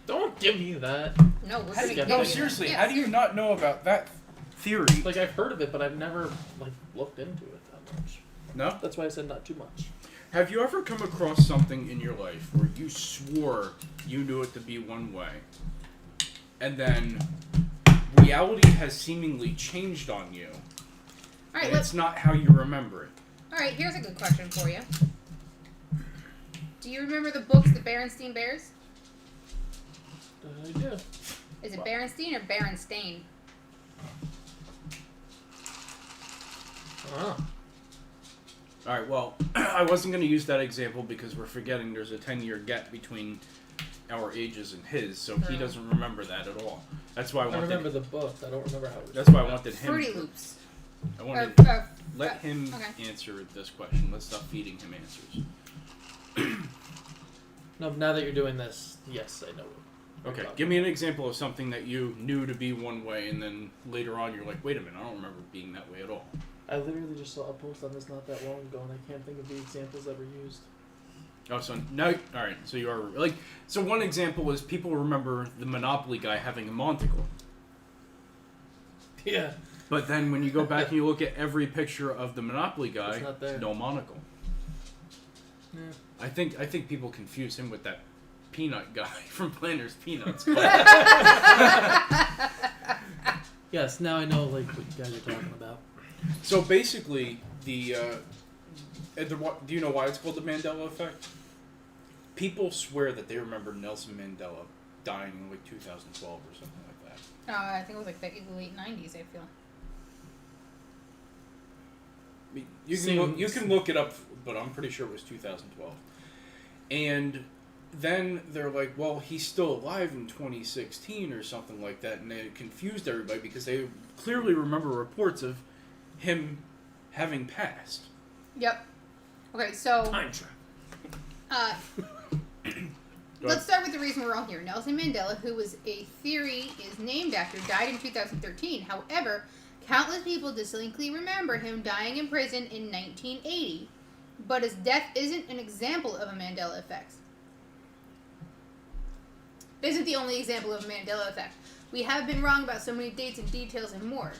Don't give me that. No, we're How do gonna you- get no, you. seriously, Yes. how do you not know about that theory? Like, I've heard of it, but I've never, like, looked into it that much. No? That's why I said not too much. Have you ever come across something in your life where you swore you knew it to be one way, and then reality has seemingly changed on you, All right, and it's not how you remember it? All right, here's a good question for you. Do you remember the books The Berenstain Bears? I do. Is it Berenstain or Berenstain? Ah. Alright, well, I wasn't going to use that example because we're forgetting there's a 10-year gap between our ages and his, so he doesn't remember that at all. That's why I I wanted... remember the book. I don't remember how it was. That's why I wanted him... Fruity Loops. I wanted... Let him okay. answer this question. Let's stop feeding him answers. No, now that you're doing this, yes, I know it. Okay, give me an example of something that you knew to be one way, and then later on you're like, wait a minute, I don't remember it being that way at all. I literally just saw a post on this not that long ago, and I can't think of the examples ever used. Oh, so no, all right. So you are like, so one example is people remember the Monopoly guy having a monocle, Yeah. but then when you go back and you look at every picture of the Monopoly guy, It's not there. no monocle. Yeah. I think people confuse him with that peanut guy from Planters Peanuts. Yes, now I know like what you guys are talking about. So basically, do you know why it's called the Mandela effect? People swear that they remember Nelson Mandela dying in like 2012 or something like that. I think it was like the late 90s, I feel. I mean, you can look it up, but I'm pretty sure it was 2012. And then they're like, well, he's still alive in 2016 or something like that, and they confused everybody because they clearly remember reports of him having passed. Yep. Okay, so Time travel. let's start with the reason we're all here. Nelson Mandela, who was a theory is named after, died in 2013. However, countless people distinctly remember him dying in prison in 1980. But his death isn't an example of a Mandela effect. isn't the only example of a Mandela effect. We have been wrong about so many dates and details and more.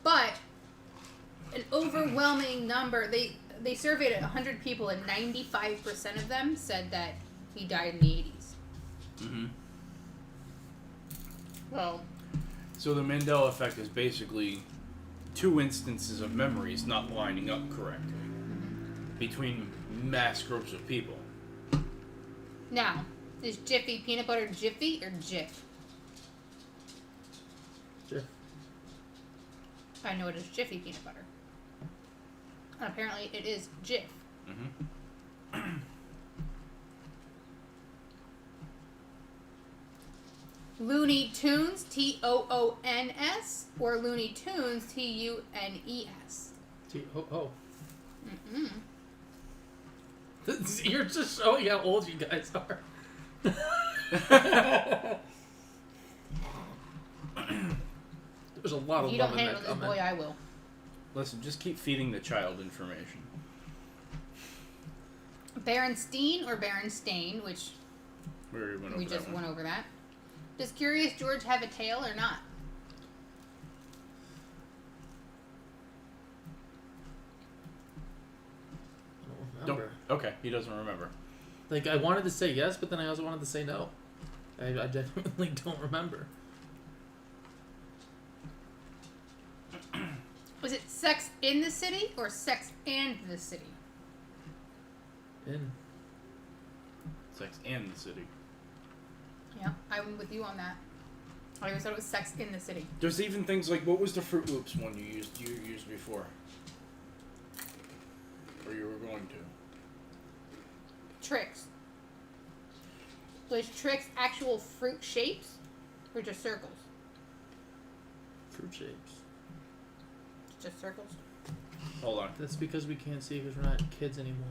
But an overwhelming number, they surveyed 100 people and 95% of them said that he died in the 80s. Mm-hmm. Well, So the Mandela effect is basically 2 instances of memories not lining up correctly between mass groups of people. now, is Jiffy peanut butter Jiffy or Jif? Sure. I know it is Jiffy peanut butter. And apparently it is Jif. Mm-hmm. Looney Tunes, Toons, or Looney Tunes, Tunes. Oh. Mm-mm. You're just showing how old you guys are. There's a lot of You love don't in handle that this, comment. boy, I will. Listen, just keep feeding the child information. Berenstein or Berenstain, which We already went over we that just one. went over that. Does Curious George have a tail or not? I don't Don't, remember. okay, he doesn't remember. Like, I wanted to say yes, but then I also wanted to say no. I genuinely don't remember. Was it Sex in the City or Sex and the City? In. Sex and the City. Yeah, I'm with you on that. I always thought it was Sex in the City. There's even things like, what was the Fruit Loops one you used before? Or you were going to? Tricks. Was Tricks actual fruit shapes or just circles? Fruit shapes. Just circles. Hold on. That's because we can't see because we're not kids anymore.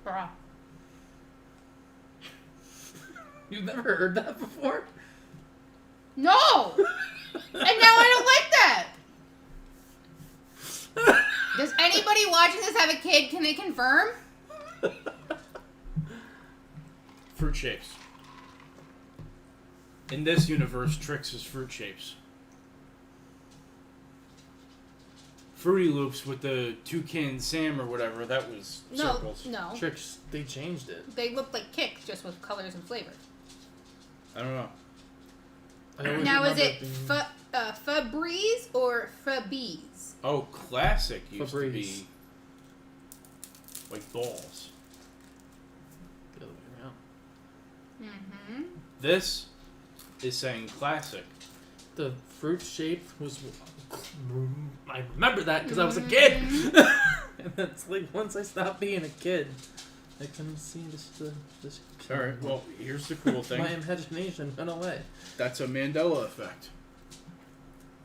Bruh. You've never heard that before? No! And now I don't like that! Does anybody watching this have a kid? Can they confirm? Fruit shapes. In this universe, Tricks is fruit shapes. Fruity Loops with the Toucan Sam or whatever, that was circles. No. Tricks, they changed it. They look like Kicks, just with colors and flavors. I don't know. I always Now, is remember it being- Febreze or Febees? Oh, classic used to Febreze. be like balls. The other way around. Mm-hmm. This is saying classic. The fruit shape was. I remember that because I was a kid. And it's like once I stopped being a kid, I couldn't see this. Alright, well, here's the cool thing. My imagination went away. That's a Mandela effect.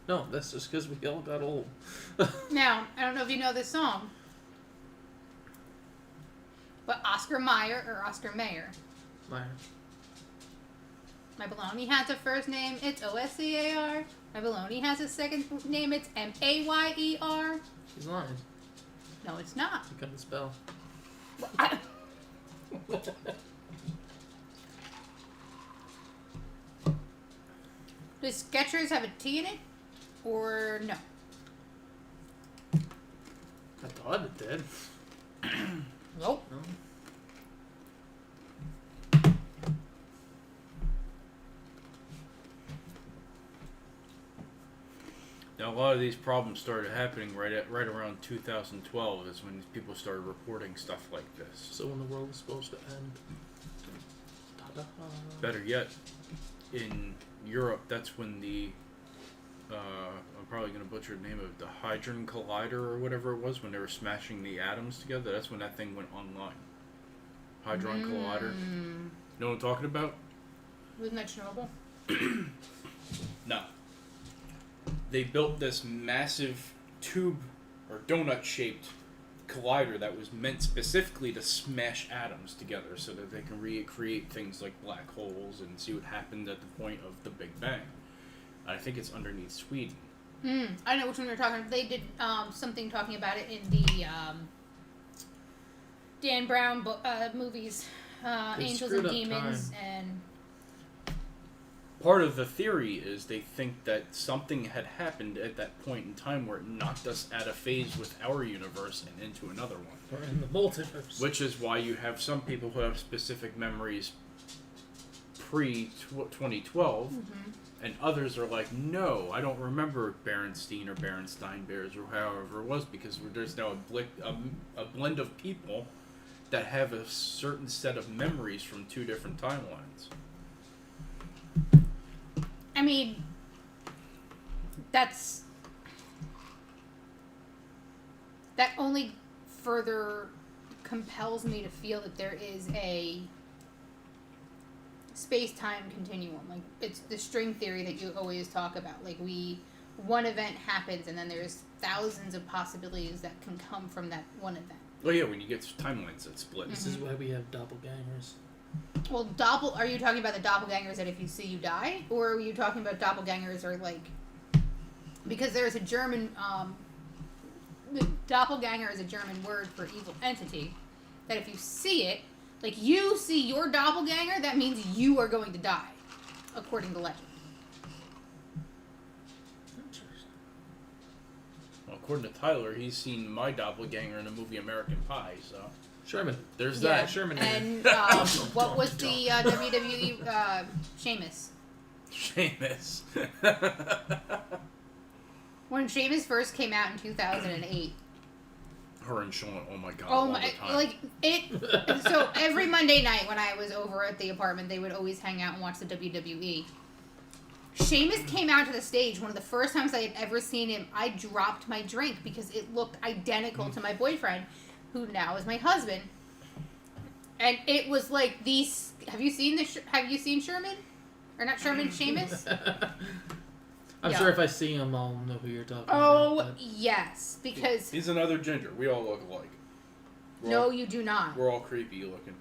No, that's just because we all got old. Now, I don't know if you know this song, but Oscar Mayer or Oscar Mayer. Liar. My baloney has a first name, it's Oscar. My baloney has a second name, it's Mayer. She's lying. No, it's not. She couldn't spell. Does Skechers have a T in it? Or no? I thought it did. Nope. No. Now, a lot of these problems started happening right around 2012 is when people started reporting stuff like this. So when the world was supposed to end. Ta-da. Better yet, in Europe, that's when the I'm probably going to butcher the name of it, the Hadron Collider or whatever it was, when they were smashing the atoms together. That's when that thing went online. Hadron Collider. You know what I'm talking about? Wasn't that Chernobyl? No. They built this massive tube or donut-shaped collider that was meant specifically to smash atoms together so that they can recreate things like black holes and see what happened at the point of the Big Bang. I think it's underneath Sweden. I know which one you're talking about. They did something talking about it in the Dan Brown movies. angels screwed and up demons time. and... Part of the theory is they think that something had happened at that point in time where it knocked us out of phase with our universe and into another one. Or in the multiverse. Which is why you have some people who have specific memories pre-2012, and others are like, no, I don't remember Berenstein or Berenstein Bears or however it was, because there's now a blend of people that have a certain set of memories from two different timelines. I mean, that only further compels me to feel that there is a space-time continuum. Like, it's the string theory that you always talk about. Like, one event happens, and then there's thousands of possibilities that can come from that one event. Oh yeah, when you get timelines that split. This is why we have doppelgangers. Well, are you talking about the doppelgangers that if you see you die? Or are you talking about doppelgangers or like... Because there's a German... doppelganger is a German word for evil entity. That if you see it, like you see your doppelganger, that means you are going to die. According to legend. Well, according to Tyler, he's seen my doppelganger in the movie American Pie, so... Sherman. There's Yeah. that. Sherman. And what was the WWE Sheamus? Sheamus. When Sheamus first came out in 2008. Her and Sean, oh my god, Oh all my! the time. Like it. So every Monday night when I was over at the apartment, they would always hang out and watch the WWE. Sheamus came out to the stage. One of the first times I had ever seen him, I dropped my drink because it looked identical to my boyfriend, who now is my husband. And it was like these. Have you seen this? Have you seen Sherman? Or not Sherman? Sheamus? I'm Yeah. sure if I see him, I'll know who you're talking Oh about. yes, because He's another ginger. We all look alike. no, you do not. We're all creepy looking.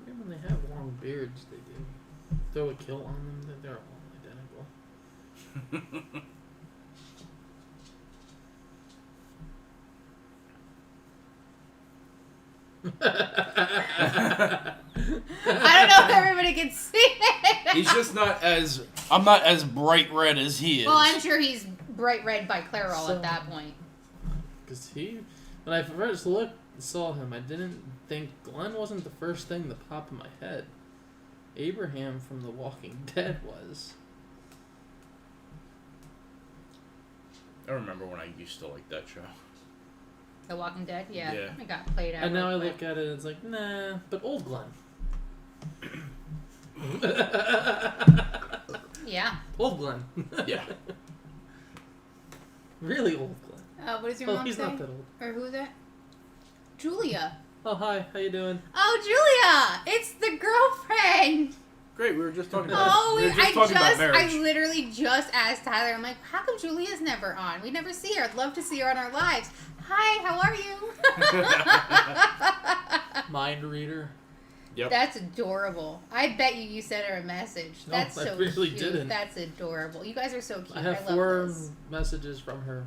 Maybe when they have long beards, they do. Throw a kilt on them, they're all identical. I don't know if everybody can see it. He's just not as... I'm not as bright red as he is. Well, I'm sure he's bright red by Clairol So- at that point. Because when I first saw him, I didn't think Glenn wasn't the first thing that popped in my head. Abraham from The Walking Dead was. I remember when I used to like that show. The Walking Dead? Yeah. Yeah. It got played out. And now I real look quick. at it and it's like, nah, but old Glenn. Yeah. Old Glenn. Yeah. Really old Glenn. What does your Well, mom he's say? not that old. Or who is that? Julia. Oh, hi, how you doing? Oh, Julia! It's the girlfriend! Great, we were just talking about Oh, we were just talking about marriage. I literally just asked Tyler, I'm like, how come Julia's never on? We never see her. I'd love to see her on our lives. Hi, how are you? Mind reader. Yep. That's adorable. I bet you sent her a message. No, That's I so really cute. didn't. That's adorable. You guys are so cute. I have love 4 this. messages from her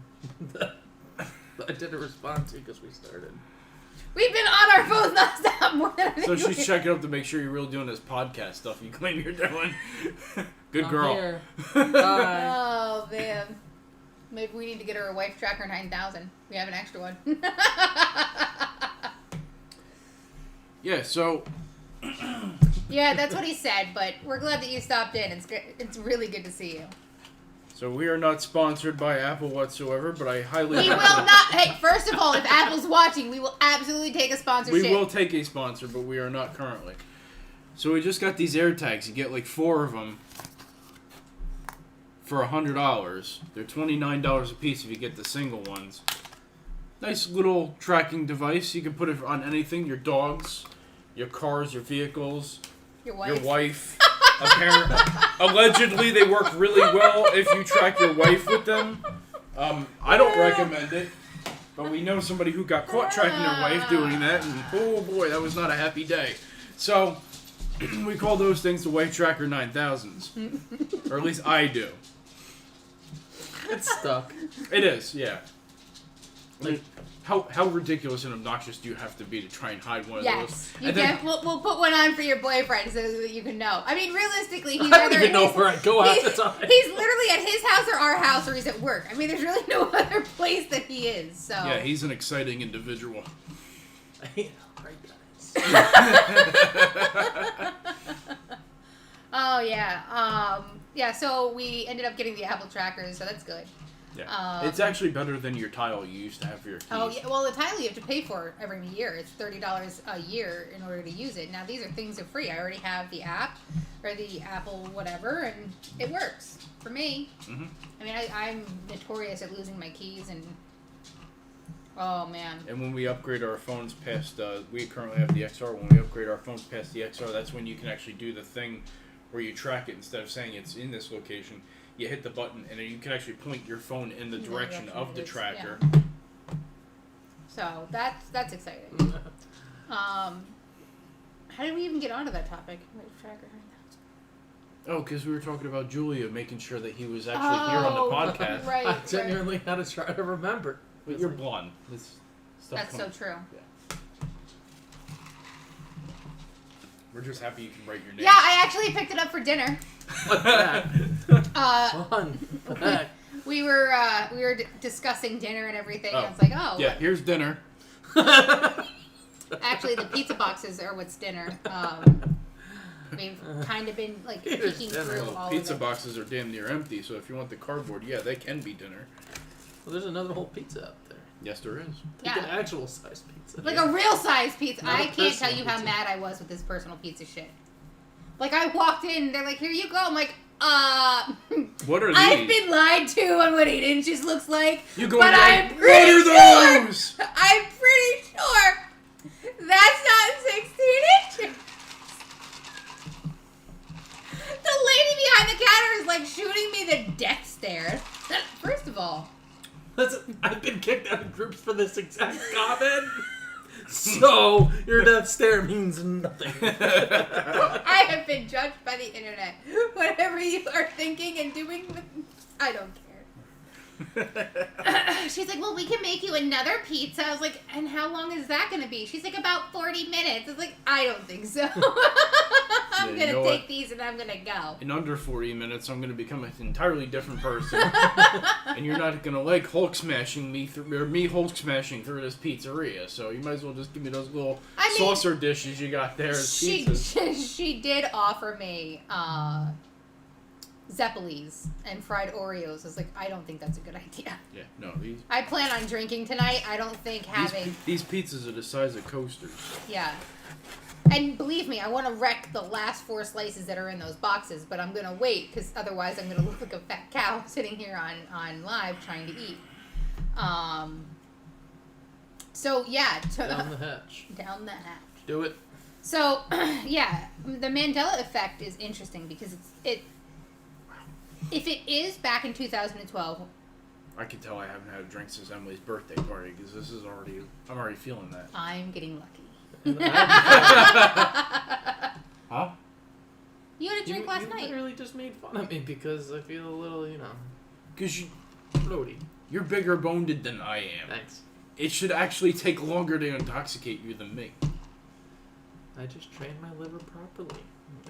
that I didn't respond to because we started. We've been on our phones nonstop more than So anything. she's checking up to make sure you're really doing this podcast stuff you claim you're doing. Good I'm girl. here. Bye. Oh, man. Maybe we need to get her a Wife Tracker 9000. We have an extra one. Yeah, so Yeah, that's what he said, but we're glad that you stopped in. It's really good to see you. we are not sponsored by Apple whatsoever, but I highly We will not. Hey, first of all, if Apple's watching, we will absolutely take a sponsorship. We will take a sponsor, but we are not currently. So we just got these AirTags. You get like 4 of them for $100. They're $29 a piece if you get the single ones. Nice little tracking device. You can put it on anything. Your dogs, your cars, your vehicles, Your wife. your wife. Apparently, allegedly, they work really well if you track your wife with them. I don't recommend it, but we know somebody who got caught tracking their wife doing that, and oh boy, that was not a happy day. So, we call those things the Wife Tracker 9000s. Or at least I do. It's stuck. It is, yeah. Like, How ridiculous and obnoxious do you have to be to try and hide one of those? Yes, we'll put one on for your boyfriend so that you can know. I mean, realistically, he's I don't even know where I go half the time. He's literally at his house or our house, or he's at work. I mean, there's really no other place that he is. So yeah, he's an exciting individual. I hate guys. Oh yeah, yeah. So we ended up getting the Apple trackers, so that's good. Yeah, it's actually better than your tile you used to have for your keys. Oh yeah, well the tile you have to pay for every year. It's $30 a year in order to use it. Now these are things are free. I already have the app or the Apple whatever, and it works for me. Mm-hmm. I mean, I'm notorious at losing my keys, and oh man. And when we upgrade our phones past, we currently have the XR. When we upgrade our phones past the XR, that's when you can actually do the thing where you track it instead of saying it's in this location. You hit the button, and then you can actually point your phone in the direction of the tracker. Yeah. So that's exciting. How did we even get onto that topic? Tracker. Oh, because we were talking about Julia making sure that he was actually here on the podcast. Right. I genuinely had to try to remember. But you're blonde. That's so true. Yeah. We're just happy you can write your name. Yeah, I actually picked it up for dinner. We were discussing dinner and everything. And I was like, oh. Yeah, here's dinner. Actually, the pizza boxes are what's dinner. We've kind of been like peeking through all of Pizza it. boxes are damn near empty, so if you want the cardboard, yeah, they can be dinner. Well, there's another whole pizza out there. Yes, there is. Like an actual size pizza. Like a real size pizza. Not I a can't tell you personal how pizza. mad I was with this personal pizza shit. Like, I walked in, they're like, here you go. I'm like, What are these? I've been lied to on what 8 inches looks like. You go but like, I'm pretty what are sure. those? I'm pretty sure that's not 16 inches. The lady behind the counter is like shooting me the death stare. First of all. I've been kicked out of groups for this exact comment. So, your death stare means nothing. I have been judged by the internet. Whatever you are thinking and doing, I don't care. She's like, well, we can make you another pizza. I was like, and how long is that going to be? She's like, about 40 minutes. I was like, I don't think so. I'm going to take these and I'm going to go. In under 40 minutes, I'm going to become an entirely different person. And you're not going to like Hulk smashing me through, or me Hulk smashing through this pizzeria. So you might as well just give me those little saucer dishes you got there as pizzas. She did offer me Zeppelis and fried Oreos. I was like, I don't think that's a good idea. Yeah, no. I plan on drinking tonight. I don't think having... These pizzas are the size of coasters. Yeah. And believe me, I want to wreck the last 4 slices that are in those boxes, but I'm going to wait, because otherwise I'm going to look like a fat cow sitting here on live trying to eat. So, yeah. Down the hatch. Down the hatch. Do it. So, yeah, the Mandela effect is interesting, because if it is back in 2012... I can tell I haven't had a drink since Emily's birthday party, because I'm already feeling that. I'm getting lucky. Huh? You had a drink last night. You literally just made fun of me because I feel a little, Because floaty. you're bigger boned than I am. Thanks. It should actually take longer to intoxicate you than me. I just trained my liver properly.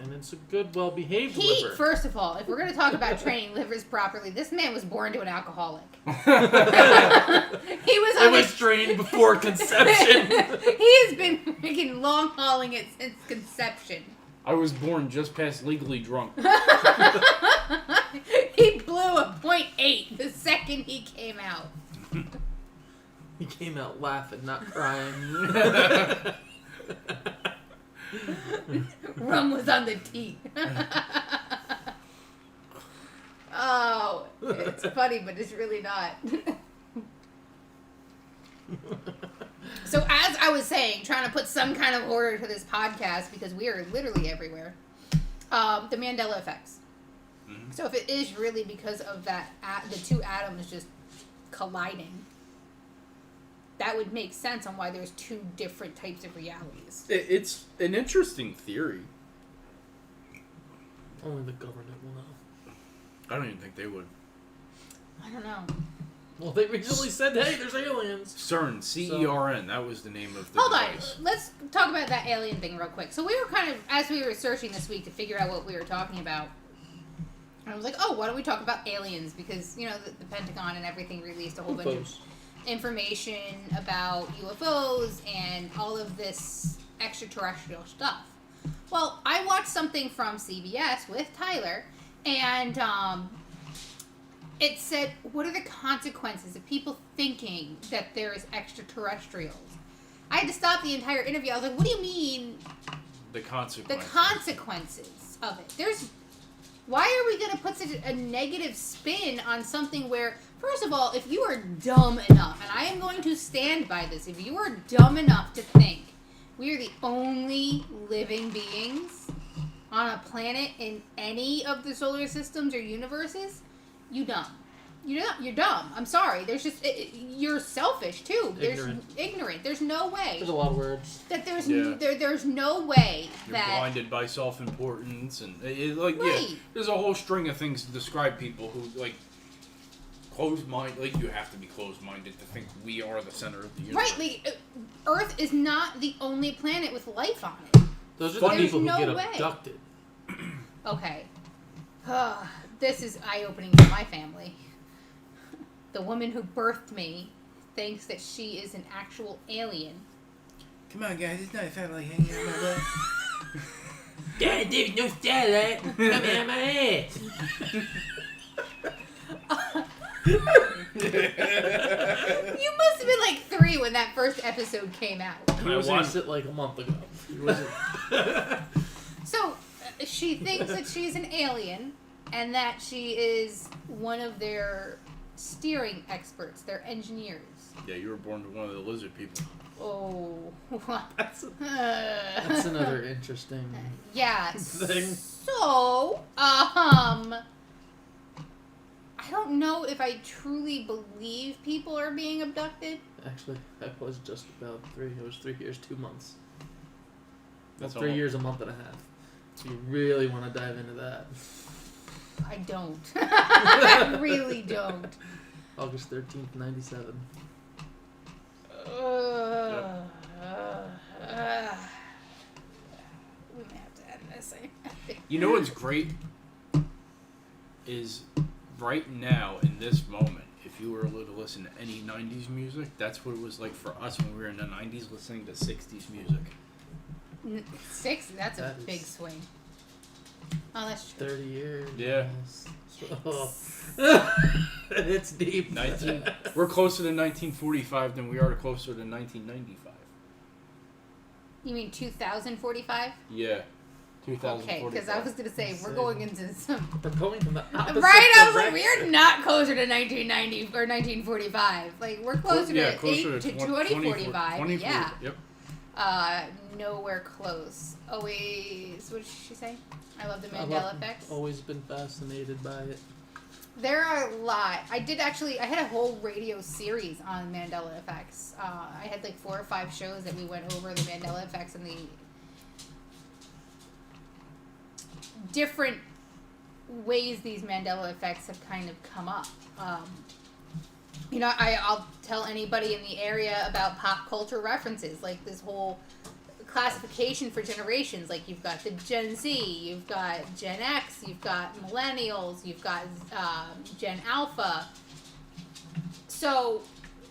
And it's a good, well-behaved He, liver. first of all, if we're going to talk about training livers properly, this man was born to an alcoholic. He was trained before conception. He has been freaking long-hauling it since conception. I was born just past legally drunk. He blew a .8 the second he came out. He came out laughing, not crying. Rum was on the teeth. Oh, it's funny, but it's really not. So as I was saying, trying to put some kind of order to this podcast because we are literally everywhere. The Mandela effects. Mm-hmm. So if it is really because of that, the 2 atoms just colliding, that would make sense on why there's 2 different types of realities. It's an interesting theory. Only the government will know. I don't even think they would. I don't know. Well, they recently said, hey, there's aliens. CERN, C-E-R-N, that was the name of the Hold device. on. Let's talk about that alien thing real quick. So we were kind of, as we were searching this week to figure out what we were talking about, I was like, oh, why don't we talk about aliens? Because, you know, the Pentagon and everything released a whole bunch of information about UFOs and all of this extraterrestrial stuff. Well, I watched something from CBS with Tyler, and it said, what are the consequences of people thinking that there's extraterrestrials? I had to stop the entire interview. I was like, what do you mean? The consequences. The consequences of it. Why are we going to put such a negative spin on something where, first of all, if you are dumb enough, and I am going to stand by this, if you are dumb enough to think we are the only living beings on a planet in any of the solar systems or universes, you dumb. You're dumb. I'm sorry. There's just you're selfish too. There's ignorant. There's no way. There's a lot of words. That there's no way You're that blinded by self-importance and Right. there's a whole string of things to describe people who like closed-minded. Like you have to be closed-minded to think we are the center of the universe. Right. Like, Earth is not the only planet with life on it. Those are the There's people who no get way. abducted. Okay. This is eye-opening for my family. The woman who birthed me thinks that she is an actual alien. Come on, guys, it's not a satellite hanging out my butt. Dad, there's no satellite coming out of my head. You must have been like 3 when that first episode came out. I watched it like a month ago. So, she thinks that she's an alien and that she is one of their steering experts, their engineers. Yeah, you were born to one of the lizard people. Oh. That's another interesting yeah. thing. So, I don't know if I truly believe people are being abducted. Actually, that was just about 3. It was 3 years, 2 months. That's 3 years, a month and a half. So you really want to dive into that. I don't. I really don't. August 13th, 97. We may have to end this. You know what's great is right now in this moment, if you were able to listen to any 90s music, that's what it was like for us when we were in the 90s listening to 60s music. 6? That's a That big is- swing. Oh, that's true. 30 years. Yeah. Oh. It's deep. We're closer to 1945 than we are closer to 1995. You mean 2045? Yeah. 2045. Okay, because I was going to say, we're going into some... We're going from the opposite Right? I was like, direction. we're not closer to 1990 or 1945. Like, we're closer to closer 8 to 20, 2045. 20, Yeah. Yep. Nowhere close. Always... What did she say? I love the I've Mandela effect. always been fascinated by it. There are a lot. I had a whole radio series on Mandela effects. I had like 4 or 5 shows that we went over the Mandela effects and the different ways these Mandela effects have kind of come up. I'll tell anybody in the area about pop culture references, like this whole classification for generations. Like you've got the Gen Z, you've got Gen X, you've got millennials, you've got Gen Alpha. So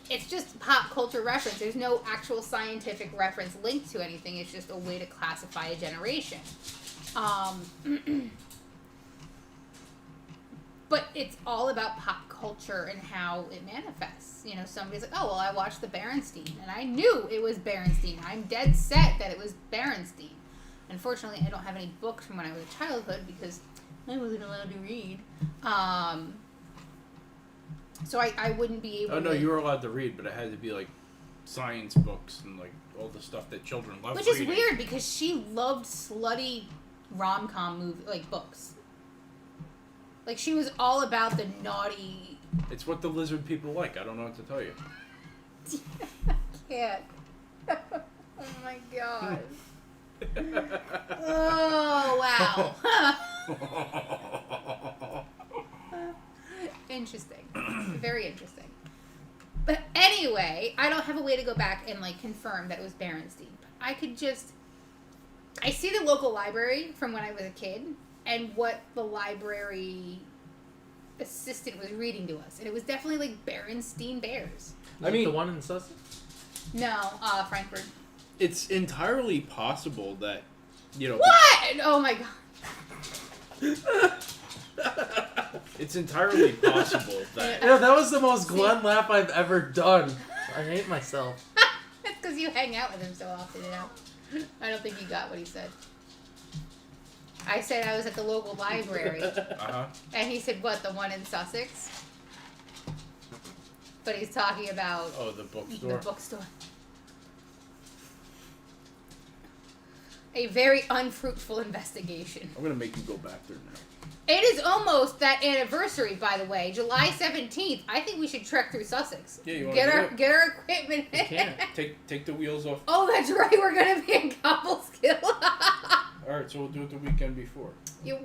it's just pop culture reference. There's no actual scientific reference linked to anything. It's just a way to classify a generation. But it's all about pop culture and how it manifests. You know, somebody's like, oh, well, I watched the Berenstain, and I knew it was Berenstain. I'm dead set that it was Berenstain. Unfortunately, I don't have any books from when I was a childhood because I wasn't allowed to read. So I wouldn't be able to... Oh, no, you were allowed to read, but it had to be, like, science books and, like, all the stuff that children love Which reading. is weird because she loved slutty rom-com books. Like, she was all about the naughty... It's what the lizard people like. I don't know what to tell you. I can't. Oh, my God. Oh, wow. Interesting. Very interesting. But anyway, I don't have a way to go back and like confirm that it was Berenstein. But I could just... I see the local library from when I was a kid and what the library assistant was reading to us. And it was definitely like Berenstein Bears. I mean, the one in Sussex? No, Frankfurt. It's entirely possible that, What? Oh my god. It's entirely possible that... Yeah, that was the most Glenn laugh I've ever done. I hate myself. That's because you hang out with him so often, I don't think you got what he said. I said I was at the local library. Uh-huh. And he said, what, the one in Sussex? But he's talking about... Oh, the bookstore? The bookstore. A very unfruitful investigation. I'm going to make you go back there now. It is almost that anniversary, by the way. July 17th. I think we should trek through Sussex. Yeah, you want get to our get our equipment. You can't. Take the wheels off. Oh, that's right. We're going to be in Cobleskill. Alright, so we'll do it the weekend before.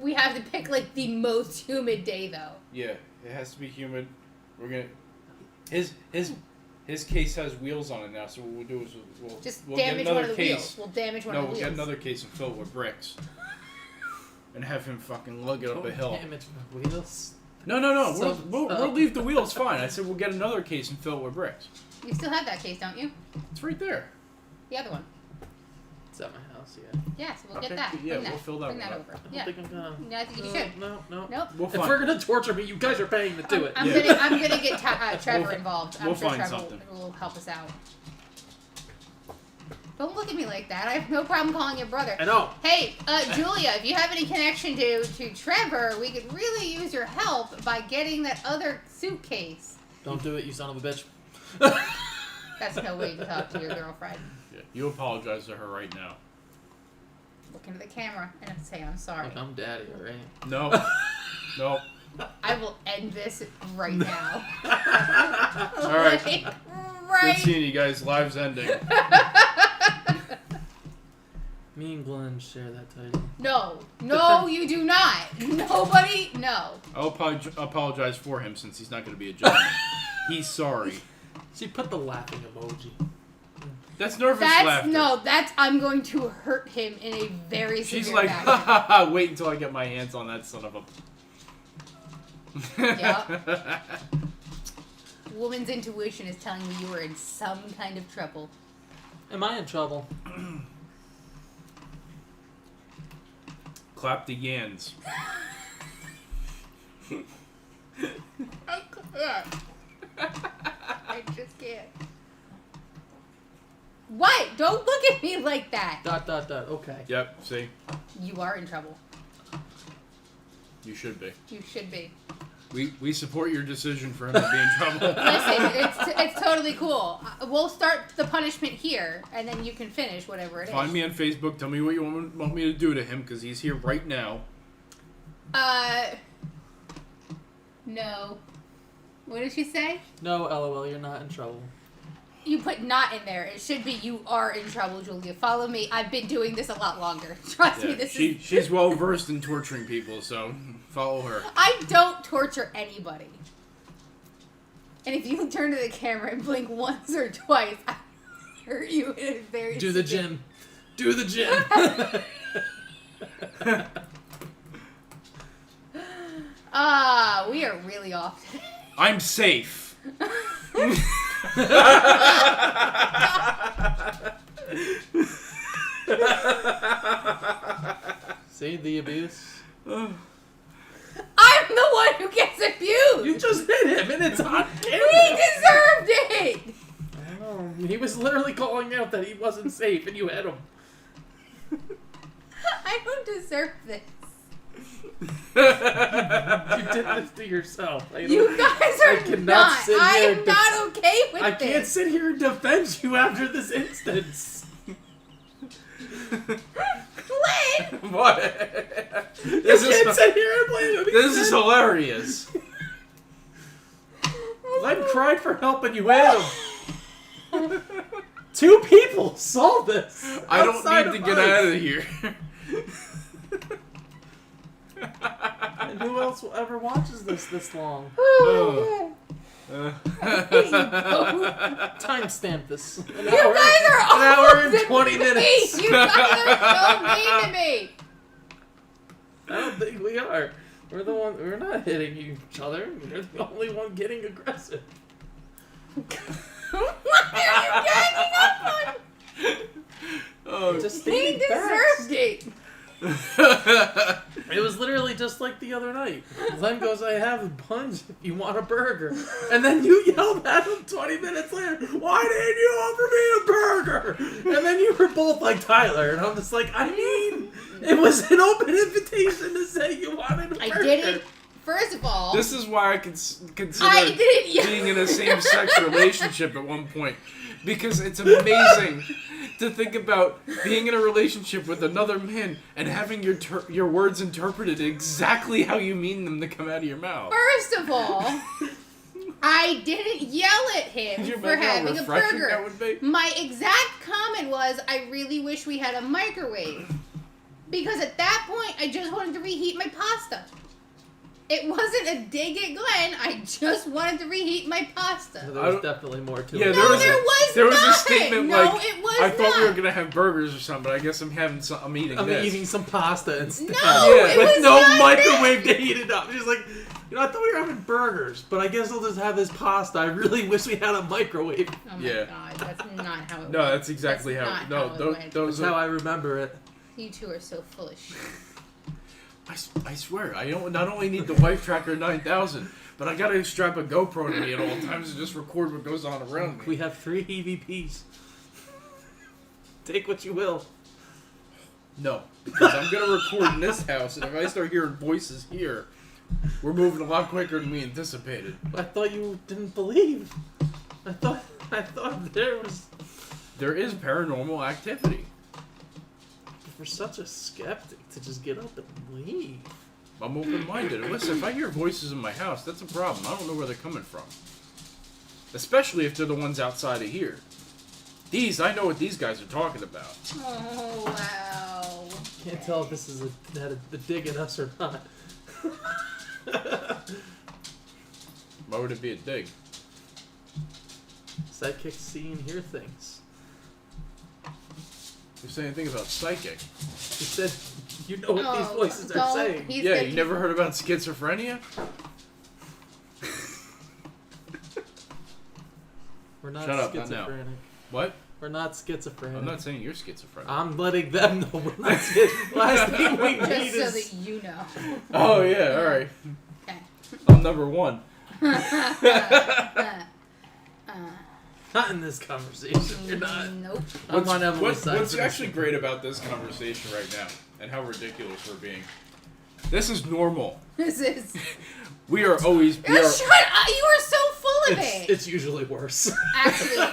We have to pick, like, the most humid day, though. Yeah, it has to be humid. We're going to... His case has wheels on it now, so what we'll do is we'll damage get one another of the case. wheels. We'll damage one of the wheels. No, we'll get another case and fill it with bricks. And have him fucking lug it up a hill. Damage my wheels. No. So- We'll leave the wheels fine. I said we'll get another case and fill it with bricks. You still have that case, don't you? It's right there. The other one. It's at my house, yeah. Yeah, so we'll Okay, get that. yeah, Bring we'll fill that Bring one that up. over. I don't Yeah. think I'm gonna... No, I think you should. No. Nope. We'll If find. we're gonna torture me, you guys are paying to do it. I'm gonna get Trevor involved. I'm we'll sure find Trevor something. will help us out. Don't look at me like that. I have no problem calling you brother. I know. Hey, Julia, if you have any connection to Trevor, we could really use your help by getting that other suitcase. Don't do it, you son of a bitch. That's no way to talk to your girlfriend. Yeah, you apologize to her right now. Look into the camera and say, I'm sorry. Look, I'm daddy, alright? No. No. I will end this right now. All right. Like, Good right. seeing you guys. Live's ending. Me and Glenn share that title. No, you do not. Nobody, no. I'll apologize for him since he's not going to be a gentleman. He's sorry. She put the laughing emoji. That's nervous laughter. I'm going to hurt him in a very She's severe like, ha ha ha, wait until I get my hands on that son of a... Yeah. Woman's intuition is telling me you are in some kind of trouble. Am I in trouble? Clap the yans. I can't. I just can't. What? Don't look at me like that. ... Okay. Yep, see? You are in trouble. You should be. You should be. We support your decision for him to be in trouble. Listen, it's totally cool. We'll start the punishment here, and then you can finish whatever it is. Find me on Facebook. Tell me what you want me to do to him, because he's here right now. No. What did she say? No, LOL, you're not in trouble. You put not in there. It should be you are in trouble, Julia. Follow me. I've been doing this a lot longer. Trust me, She's well versed in torturing people, so follow her. I don't torture anybody. And if you turn to the camera and blink once or twice, I hurt you in a very Do the gym. Do the gym. We are really off today. I'm safe. See the abuse? I'm the one who gets abused! You just hit him and it's on He camera. deserved it! I don't know. He was literally calling out that he wasn't safe and you hit him. I don't deserve this. You did this to yourself. You guys are not. I am not okay with this. I can't sit here and defend you after this instance. Glenn! What? You can't sit here and blame him. This is hilarious. Glenn cried for help and you hit him. 2 people saw this. I don't outside need to of get us. out of here. And who else will ever watches this long? Oh, my God. Timestamp this. An You guys are an hour and awful 20 to minutes. me. You guys are so mean to me. I don't think we are. We're the one. We're not hitting each other. You're the only one getting aggressive. What are you ganging up on? Oh, Just He stating facts. deserved it. It was literally just like the other night. Len goes, I have a bunch if you want a burger. And then you yelled at him 20 minutes later, why didn't you offer me a burger? And then you were both like Tyler. And I'm just like, I mean, it was an open invitation to say you wanted a burger. I didn't. First of all, this is why I consider I didn't yell. being in a same-sex relationship at one point. Because it's amazing to think about being in a relationship with another man and having your words interpreted exactly how you mean them to come out of your mouth. First of all, I didn't yell at him Could you for imagine how having a refreshing burger. that would be? My exact comment was, I really wish we had a microwave. Because at that point, I just wanted to reheat my pasta. It wasn't a dig at Glenn. I just wanted to reheat my pasta. There was definitely more to Yeah, it. No, there was a not. statement No, like, it was I thought we were not. gonna have burgers or something, but I guess I'm eating I'm this. eating some pasta instead. No, it With was no not microwave to heat it up. She's like, I thought we were having burgers, but I guess I'll just have this pasta. I really wish we had a microwave. Oh my Yeah. god, that's not how it No, went. that's exactly That's how. not No, how it those, went. those That's how are. I remember it. You two are so full of shit. I swear, I don't not only need the Wife Tracker 9000, but I gotta strap a GoPro to me at all times to just record what goes on around me. We have 3 EVPs. Take what you will. No, because I'm gonna record in this house, and if I start hearing voices here, we're moving a lot quicker than we anticipated. I thought you didn't believe. I thought there was. There is paranormal activity. For such a skeptic to just get up and leave. I'm open-minded. And listen, if I hear voices in my house, that's a problem. I don't know where they're coming from. Especially if they're the ones outside of here. I know what these guys are talking about. Oh, wow. Can't tell if this is a dig at us or not. Why would it be a dig? Sidekicks see and hear things. You say anything about psychic? He said, you know what these voices are don't. saying. He's Yeah, good. you never heard about schizophrenia? We're not Shut up, not now. schizophrenic. What? We're not schizophrenic. I'm not saying you're schizophrenic. I'm letting them know we're not schizophrenic. Last thing we need Just so is... that you know. Oh, yeah, alright. Okay. I'm number one. Not in this conversation. You're not. Nope. I'm on Emily's side. What's actually great about this conversation right now, and how ridiculous we're being, this is normal. This is. We are always... Shut up! You are so full of it. It's usually worse. Actually,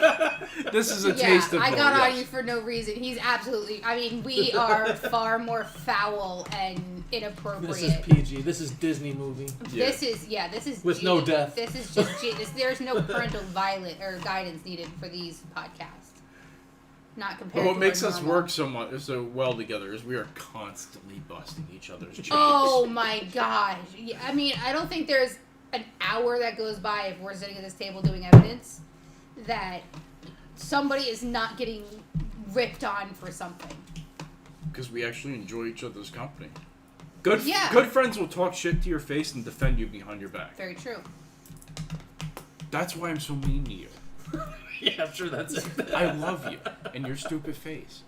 This is a yeah, taste of I both, got on yes. you for no reason. He's absolutely. I mean, we are far more foul and inappropriate. This is PG. This is Disney movie. This is With G. no death. This is just G. There's no parental violence or guidance needed for these podcasts. Not compared. But what to makes our us normal. work so well together is we are constantly busting each other's chops. Oh my gosh! Yeah, I mean, I don't think there's an hour that goes by if we're sitting at this table doing evidence that somebody is not getting ripped on for something. Because we actually enjoy each other's company. Yeah. Good friends will talk shit to your face and defend you behind your back. Very true. That's why I'm so mean to you. Yeah, I'm sure that's it. I love you and your stupid face.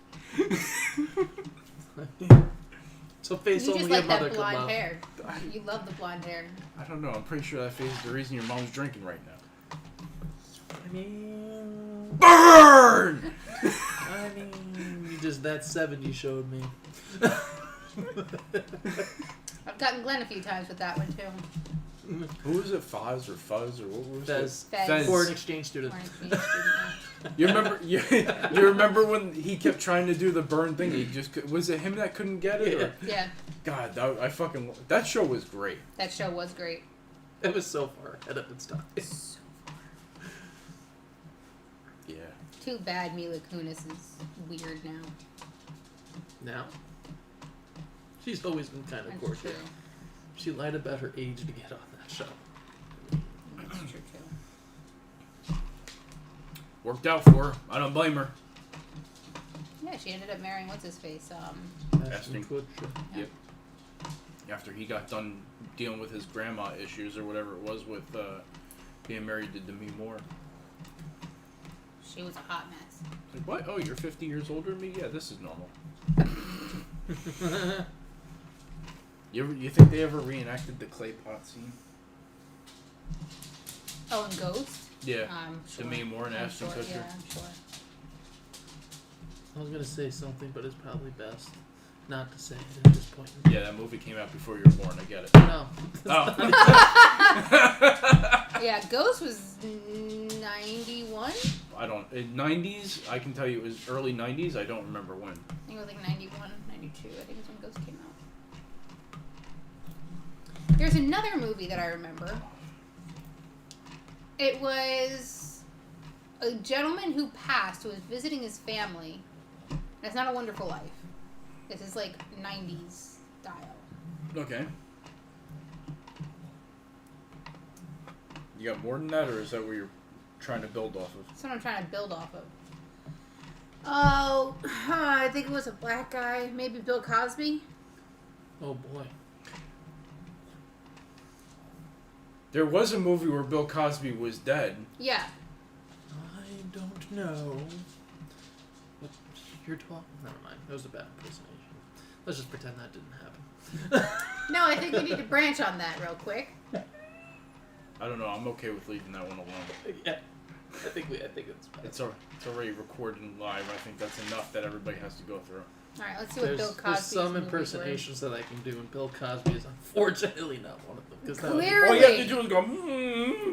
So face You only just your like mother that could blonde love. hair. You love the blonde hair. I don't know. I'm pretty sure that face is the reason your mom's drinking right now. I mean, Burn! you just that 7 you showed me. I've gotten Glenn a few times with that one too. Who was it? Fuzz or Fuzz or what was Fez. it? Fez. Foreign exchange student. Foreign exchange student. You remember? You remember when he kept trying to do the burn thing? He just was it him that couldn't get it? Yeah. Or? Yeah, God, that show was great. that show was great. It was so far ahead of its time. So Yeah. too bad Mila Kunis is weird now. Now, she's always been kind of That's quirky. true. She lied about her age to get on that show. That's true too. Worked out for her. I don't blame her. Yeah, she ended up marrying what's his face. Ashton Kutcher. Yeah. Yep. After he got done dealing with his grandma issues or whatever it was with being married to Demi Moore. She was a hot mess. Like, what? Oh, you're 50 years older than me? Yeah, this is normal. You think they ever reenacted the clay pot scene? Oh, and Ghost? Yeah. Sure. Demi Moore and I'm Ashton sure, Kutcher. Yeah, I'm sure. I was gonna say something, but it's probably best not to say it at this point. Yeah, that movie came out before you were born. I get it. No. Oh. Yeah, Ghost was 91? I don't. In 90s, I can tell you it was early 90s. I don't remember when. I think it was like 91, 92. I think it's when Ghost came out. There's another movie that I remember. It was a gentleman who passed who was visiting his family. And it's not A Wonderful Life. This is like 90s style. Okay. You got more than that, or is that what you're trying to build off of? That's what I'm trying to build off of. Oh, I think it was a black guy. Maybe Bill Cosby. Oh boy. There was a movie where Bill Cosby was dead. Yeah. I don't know. What you're talking? Never mind. That was a bad impersonation. Let's just pretend that didn't happen. No, I think we need to branch on that real quick. I don't know. I'm okay with leaving that one alone. Yeah. I think it's bad. It's already recorded live. I think that's enough that everybody has to go through. All right, let's see what Bill Cosby's There's some movies impersonations that I can do, and Bill Cosby is unfortunately not one of them. Clearly. All you have to do is go,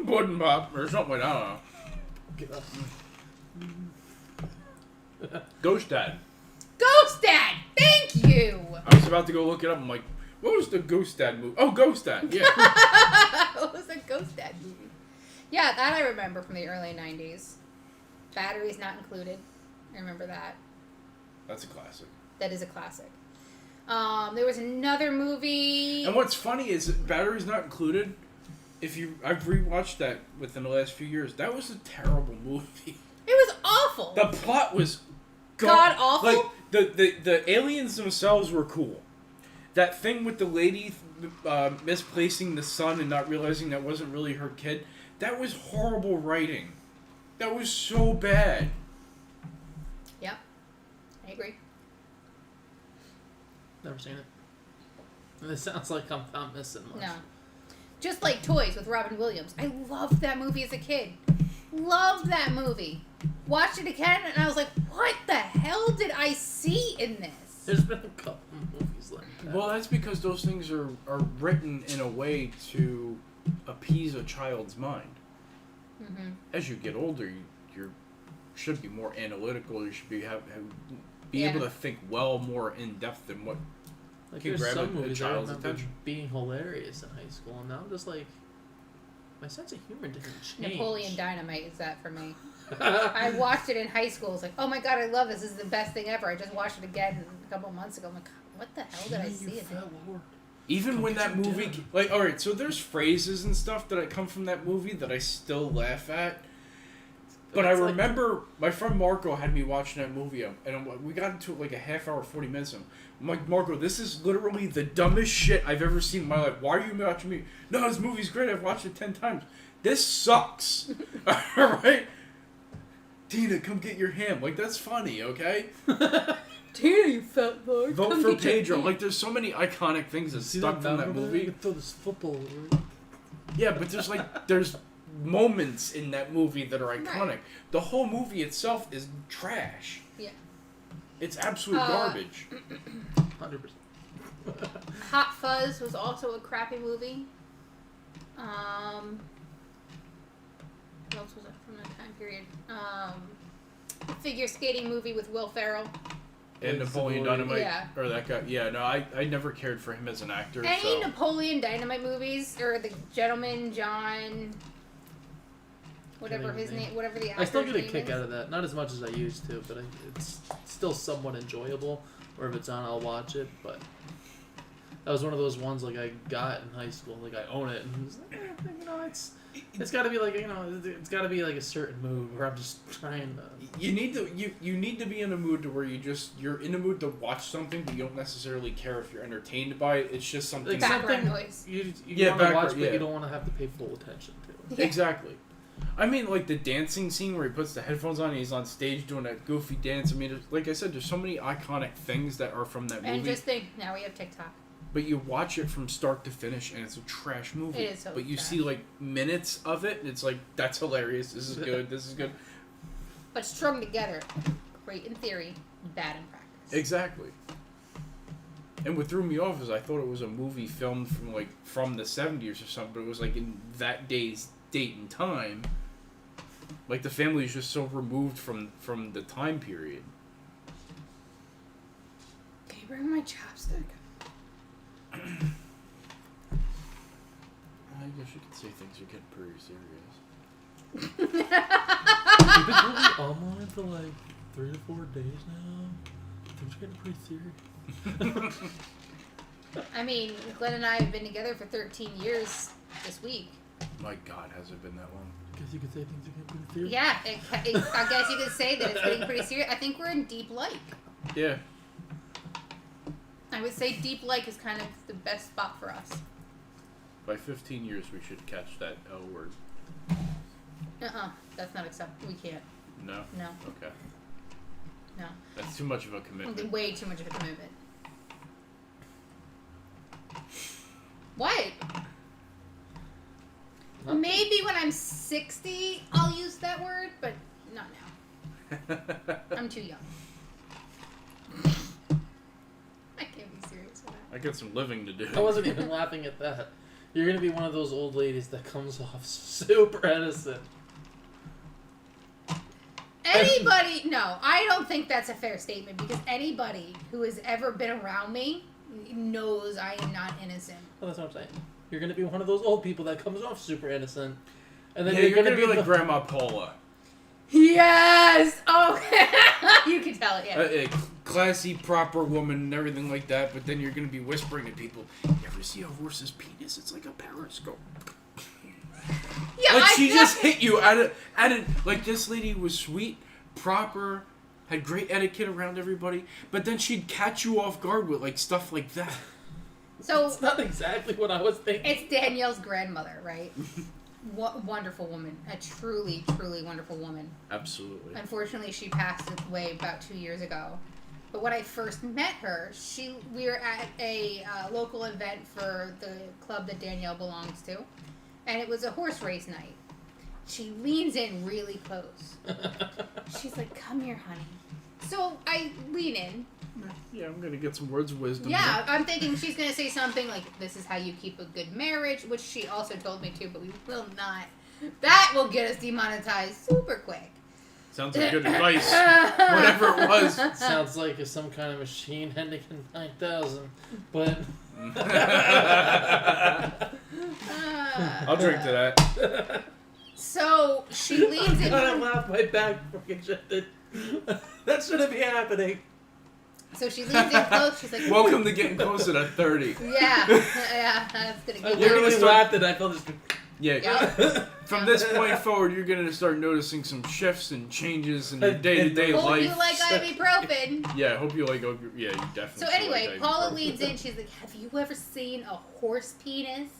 pudding pop, or something like that. I don't know. Ghost Dad. Ghost Dad! Thank you! I was about to go look it up. I'm like, what was the Ghost Dad movie? Oh, Ghost Dad, yeah. What was a Ghost Dad movie? Yeah, that I remember from the early 90s. Batteries Not Included. I remember that. That's a classic. That is a classic. There was another movie. And what's funny is Batteries Not Included. I've rewatched that within the last few years. That was a terrible movie. It was awful. The plot was God awful. Like the aliens themselves were cool. That thing with the lady misplacing the son and not realizing that wasn't really her kid. That was horrible writing. That was so bad. Yep. I agree. Never seen it. And it sounds like I'm not missing much. No. Just like Toys with Robin Williams. I loved that movie as a kid. Loved that movie. Watched it again and I was like, what the hell did I see in this? There's been a couple movies like that. Well, that's because those things are written in a way to appease a child's mind. Mm-hmm. As you get older, you should be more analytical. You should be Yeah. able to think more in depth than what Like can there's grab some a movies I child's remember attention. being hilarious in high school, and now I'm just like, my sense of humor didn't change. Napoleon Dynamite is that for me. I watched it in high school. It's like, oh my god, I love this. This is the best thing ever. I just watched it again a couple months ago. I'm like, what the hell did I see in it? Even Come when that get you movie, down. like, all right, so there's phrases and stuff that come from that movie that I still laugh at. But I It's like- remember my friend Marco had me watching that movie, and we got into it like a half hour, 40 minutes. And I'm like, Marco, this is literally the dumbest shit I've ever seen in my life. Why are you watching me? No, this movie's great. I've watched it 10 times. This sucks. All right? Tina, come get your ham. Like, that's funny, okay? Tina, you fat boy. Vote Come for get your Pedro. hand. Like, there's so many iconic things that See stuck from that mountain over there? I movie. can throw this football over it. Yeah, but there's moments in that movie that are iconic. Right. The whole movie itself is trash. Yeah. It's absolute garbage. 100%. Hot Fuzz was also a crappy movie. What else was it from that time period? Figure skating movie with Will Ferrell. And It's Napoleon the boy. Dynamite, Yeah. or that guy. Yeah, no, I never cared for him as an actor. Any So. Napoleon Dynamite movies, or the Gentleman John, whatever Can't his even name, whatever the actor's I still get a name kick is. out of that. Not as much as I used to, but it's still somewhat enjoyable. Or if it's on, I'll watch it. But that was one of those ones like I got in high school. Like I own it, and I was like, It's got to be like, it's got to be like a certain mood where I'm just trying to. You need to be in a mood to where you're in a mood to watch something, but you don't necessarily care if you're entertained by it. It's just something. Like Background something noise. You Yeah, want to watch, background, but yeah. you don't want to have to pay full attention to. Yeah. Exactly. I mean, like the dancing scene where he puts the headphones on and he's on stage doing that goofy dance. I mean, like I said, there's so many iconic things that are from that movie. And just think, now we have TikTok. But you watch it from start to finish, and it's a trash movie. It is so But you trash. see like minutes of it, and it's like, that's hilarious. This is good. This is good. But strung together, great in theory, bad in practice. Exactly. And what threw me off is I thought it was a movie filmed from the 70s or something, but it was like in that day's date and time. Like the family is just so removed from the time period. Can you bring my chopstick? I guess you could say things are getting pretty serious. You've been really online for like 3 or 4 days now. Things are getting pretty serious. I mean, Glenn and I have been together for 13 years this week. My God, has it been that long? I guess you could say things are getting pretty serious. Yeah, I guess you could say that it's getting pretty serious. I think we're in deep lake. Yeah. I would say deep lake is kind of the best spot for us. By 15 years, we should catch that L word. That's not acceptable. We can't. No? No. Okay. No. That's too much of a commitment. Way too much of a commitment. What? Nothing. Maybe when I'm 60, I'll use that word, but not now. I'm too young. I can't be serious with that. I got some living to do. I wasn't even laughing at that. You're gonna be one of those old ladies that comes off super innocent. Anybody, no, I don't think that's a fair statement because anybody who has ever been around me knows I am not innocent. Well, that's what I'm saying. You're gonna be one of those old people that comes off super innocent, and then Yeah, you're gonna be like the, Grandma Paula. Yes! Oh, you can tell it, yeah. A classy, proper woman and everything like that, but then you're going to be whispering to people, you ever see a horse's penis? It's like a periscope. Yeah, Like, I she know. just hit you at it. Like, this lady was sweet, proper, had great etiquette around everybody, but then she'd catch you off guard with, like, stuff like that. So, It's not exactly what I was thinking. it's Danielle's grandmother, right? Wonderful woman. A truly, truly wonderful woman. Absolutely. Unfortunately, she passed away about 2 years ago. But when I first met her, we were at a local event for the club that Danielle belongs to. And it was a horse race night. She leans in really close. She's like, come here, honey. So I lean in. Yeah, I'm going to get some words of wisdom. Yeah, I'm thinking she's going to say something like, this is how you keep a good marriage, which she also told me to, but we will not. That will get us demonetized super quick. Sounds like good advice. Whatever it was. Sounds like it's some kind of machine ending in 9000, but I'll drink to that. So she leans in. I laughed my back fucking shifted. That shouldn't be happening. So she leans in close. She's like, Welcome to getting closer to 30. yeah, that's gonna I get You're you. gonna literally start- laughed and I felt this. Yeah. Yeah. From this point forward, you're going to start noticing some shifts and changes in your day-to-day Hope life. you like ibuprofen. Yeah, I hope you like. Yeah, you definitely. So should anyway, like Paula ibuprofen. leans in. She's like, have you ever seen a horse penis?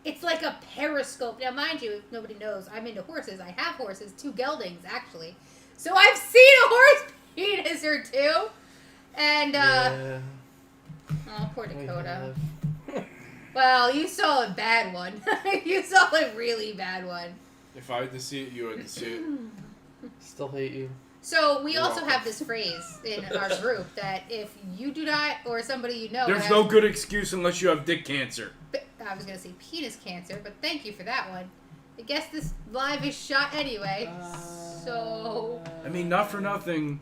It's like a periscope. Now, mind you, if nobody knows, I'm into horses. I have horses, 2 geldings, actually. So I've seen a horse penis or 2. And, Yeah, oh, poor we Dakota. have. Well, you saw a bad one. You saw a really bad one. If I had to see it, you had to see it. Still hate you. So we You're also welcome. have this phrase in our group that if you do not, or somebody you know, There's has, no good excuse unless you have dick cancer. I was gonna say penis cancer, but thank you for that one. I guess this live is shot anyway. So I mean, not for nothing.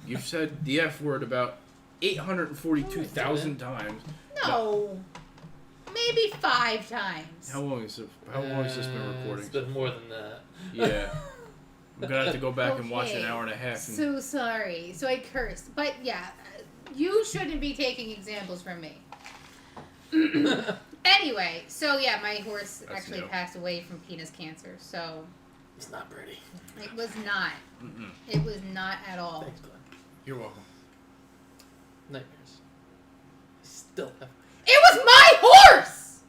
You've said the F word about 842,000 times. no, maybe 5 times. How long has this been recording? It's been more than that. Yeah. I'm gonna have to go back and watch an Okay. hour and a half. And So sorry. So I cursed, but yeah, you shouldn't be taking examples from me. Anyway, so yeah, my horse That's actually new. passed away from penis cancer, so It's not pretty. it was not. Mm-mm. It was not at all. Thanks, Glenn. You're welcome. Nightmares. Still have. It was my horse!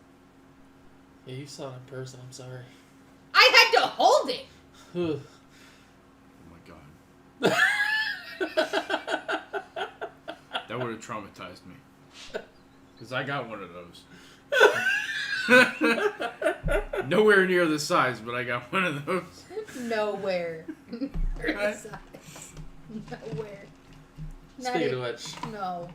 Yeah, you saw it in person. I'm sorry. I had to hold it. Ugh. Oh my god. That would have traumatized me. Because I got one of those. Nowhere near the size, but I got one of those. Nowhere. Nowhere. Not Speaking it. of which, No.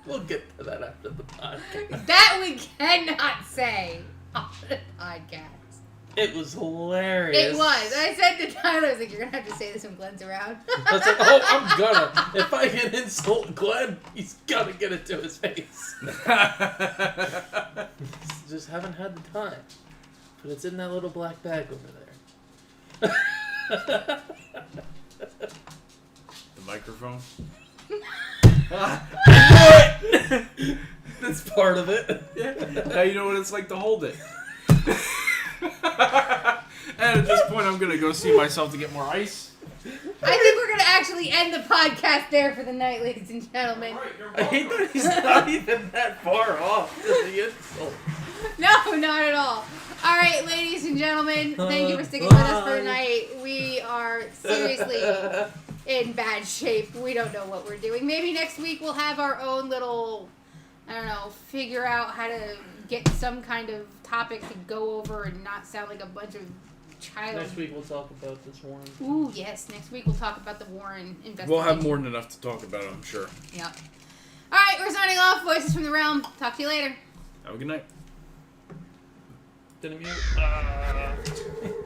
we'll get to that after the podcast. That we cannot say on the podcast. It was hilarious. It was. I said to Tyler, I was like, you're going to have to say this when Glenn's around. I was like, oh, I'm gonna. If I can insult Glenn, he's gotta get it to his face. Just haven't had the time. But it's in that little black bag over there. The microphone? That's part of it. Now you know what it's like to hold it. And at this point, I'm gonna go see myself to get more ice. I think we're going to actually end the podcast there for the night, ladies and gentlemen. I hate that he's not even that far off to the insult. No, not at all. All right, ladies and gentlemen, thank you for sticking with us for the night. We are seriously in bad shape. We don't know what we're doing. Maybe next week we'll have our own little, I don't know, figure out how to get some kind of topic to go over and not sound like a bunch of child. Next week we'll talk about this Warren. Ooh, yes. Next week we'll talk about the Warren investigation. We'll have more than enough to talk about, I'm sure. Yep. All right, we're signing off. Voices from the Realm. Talk to you later. Have a good night. Didn't mute.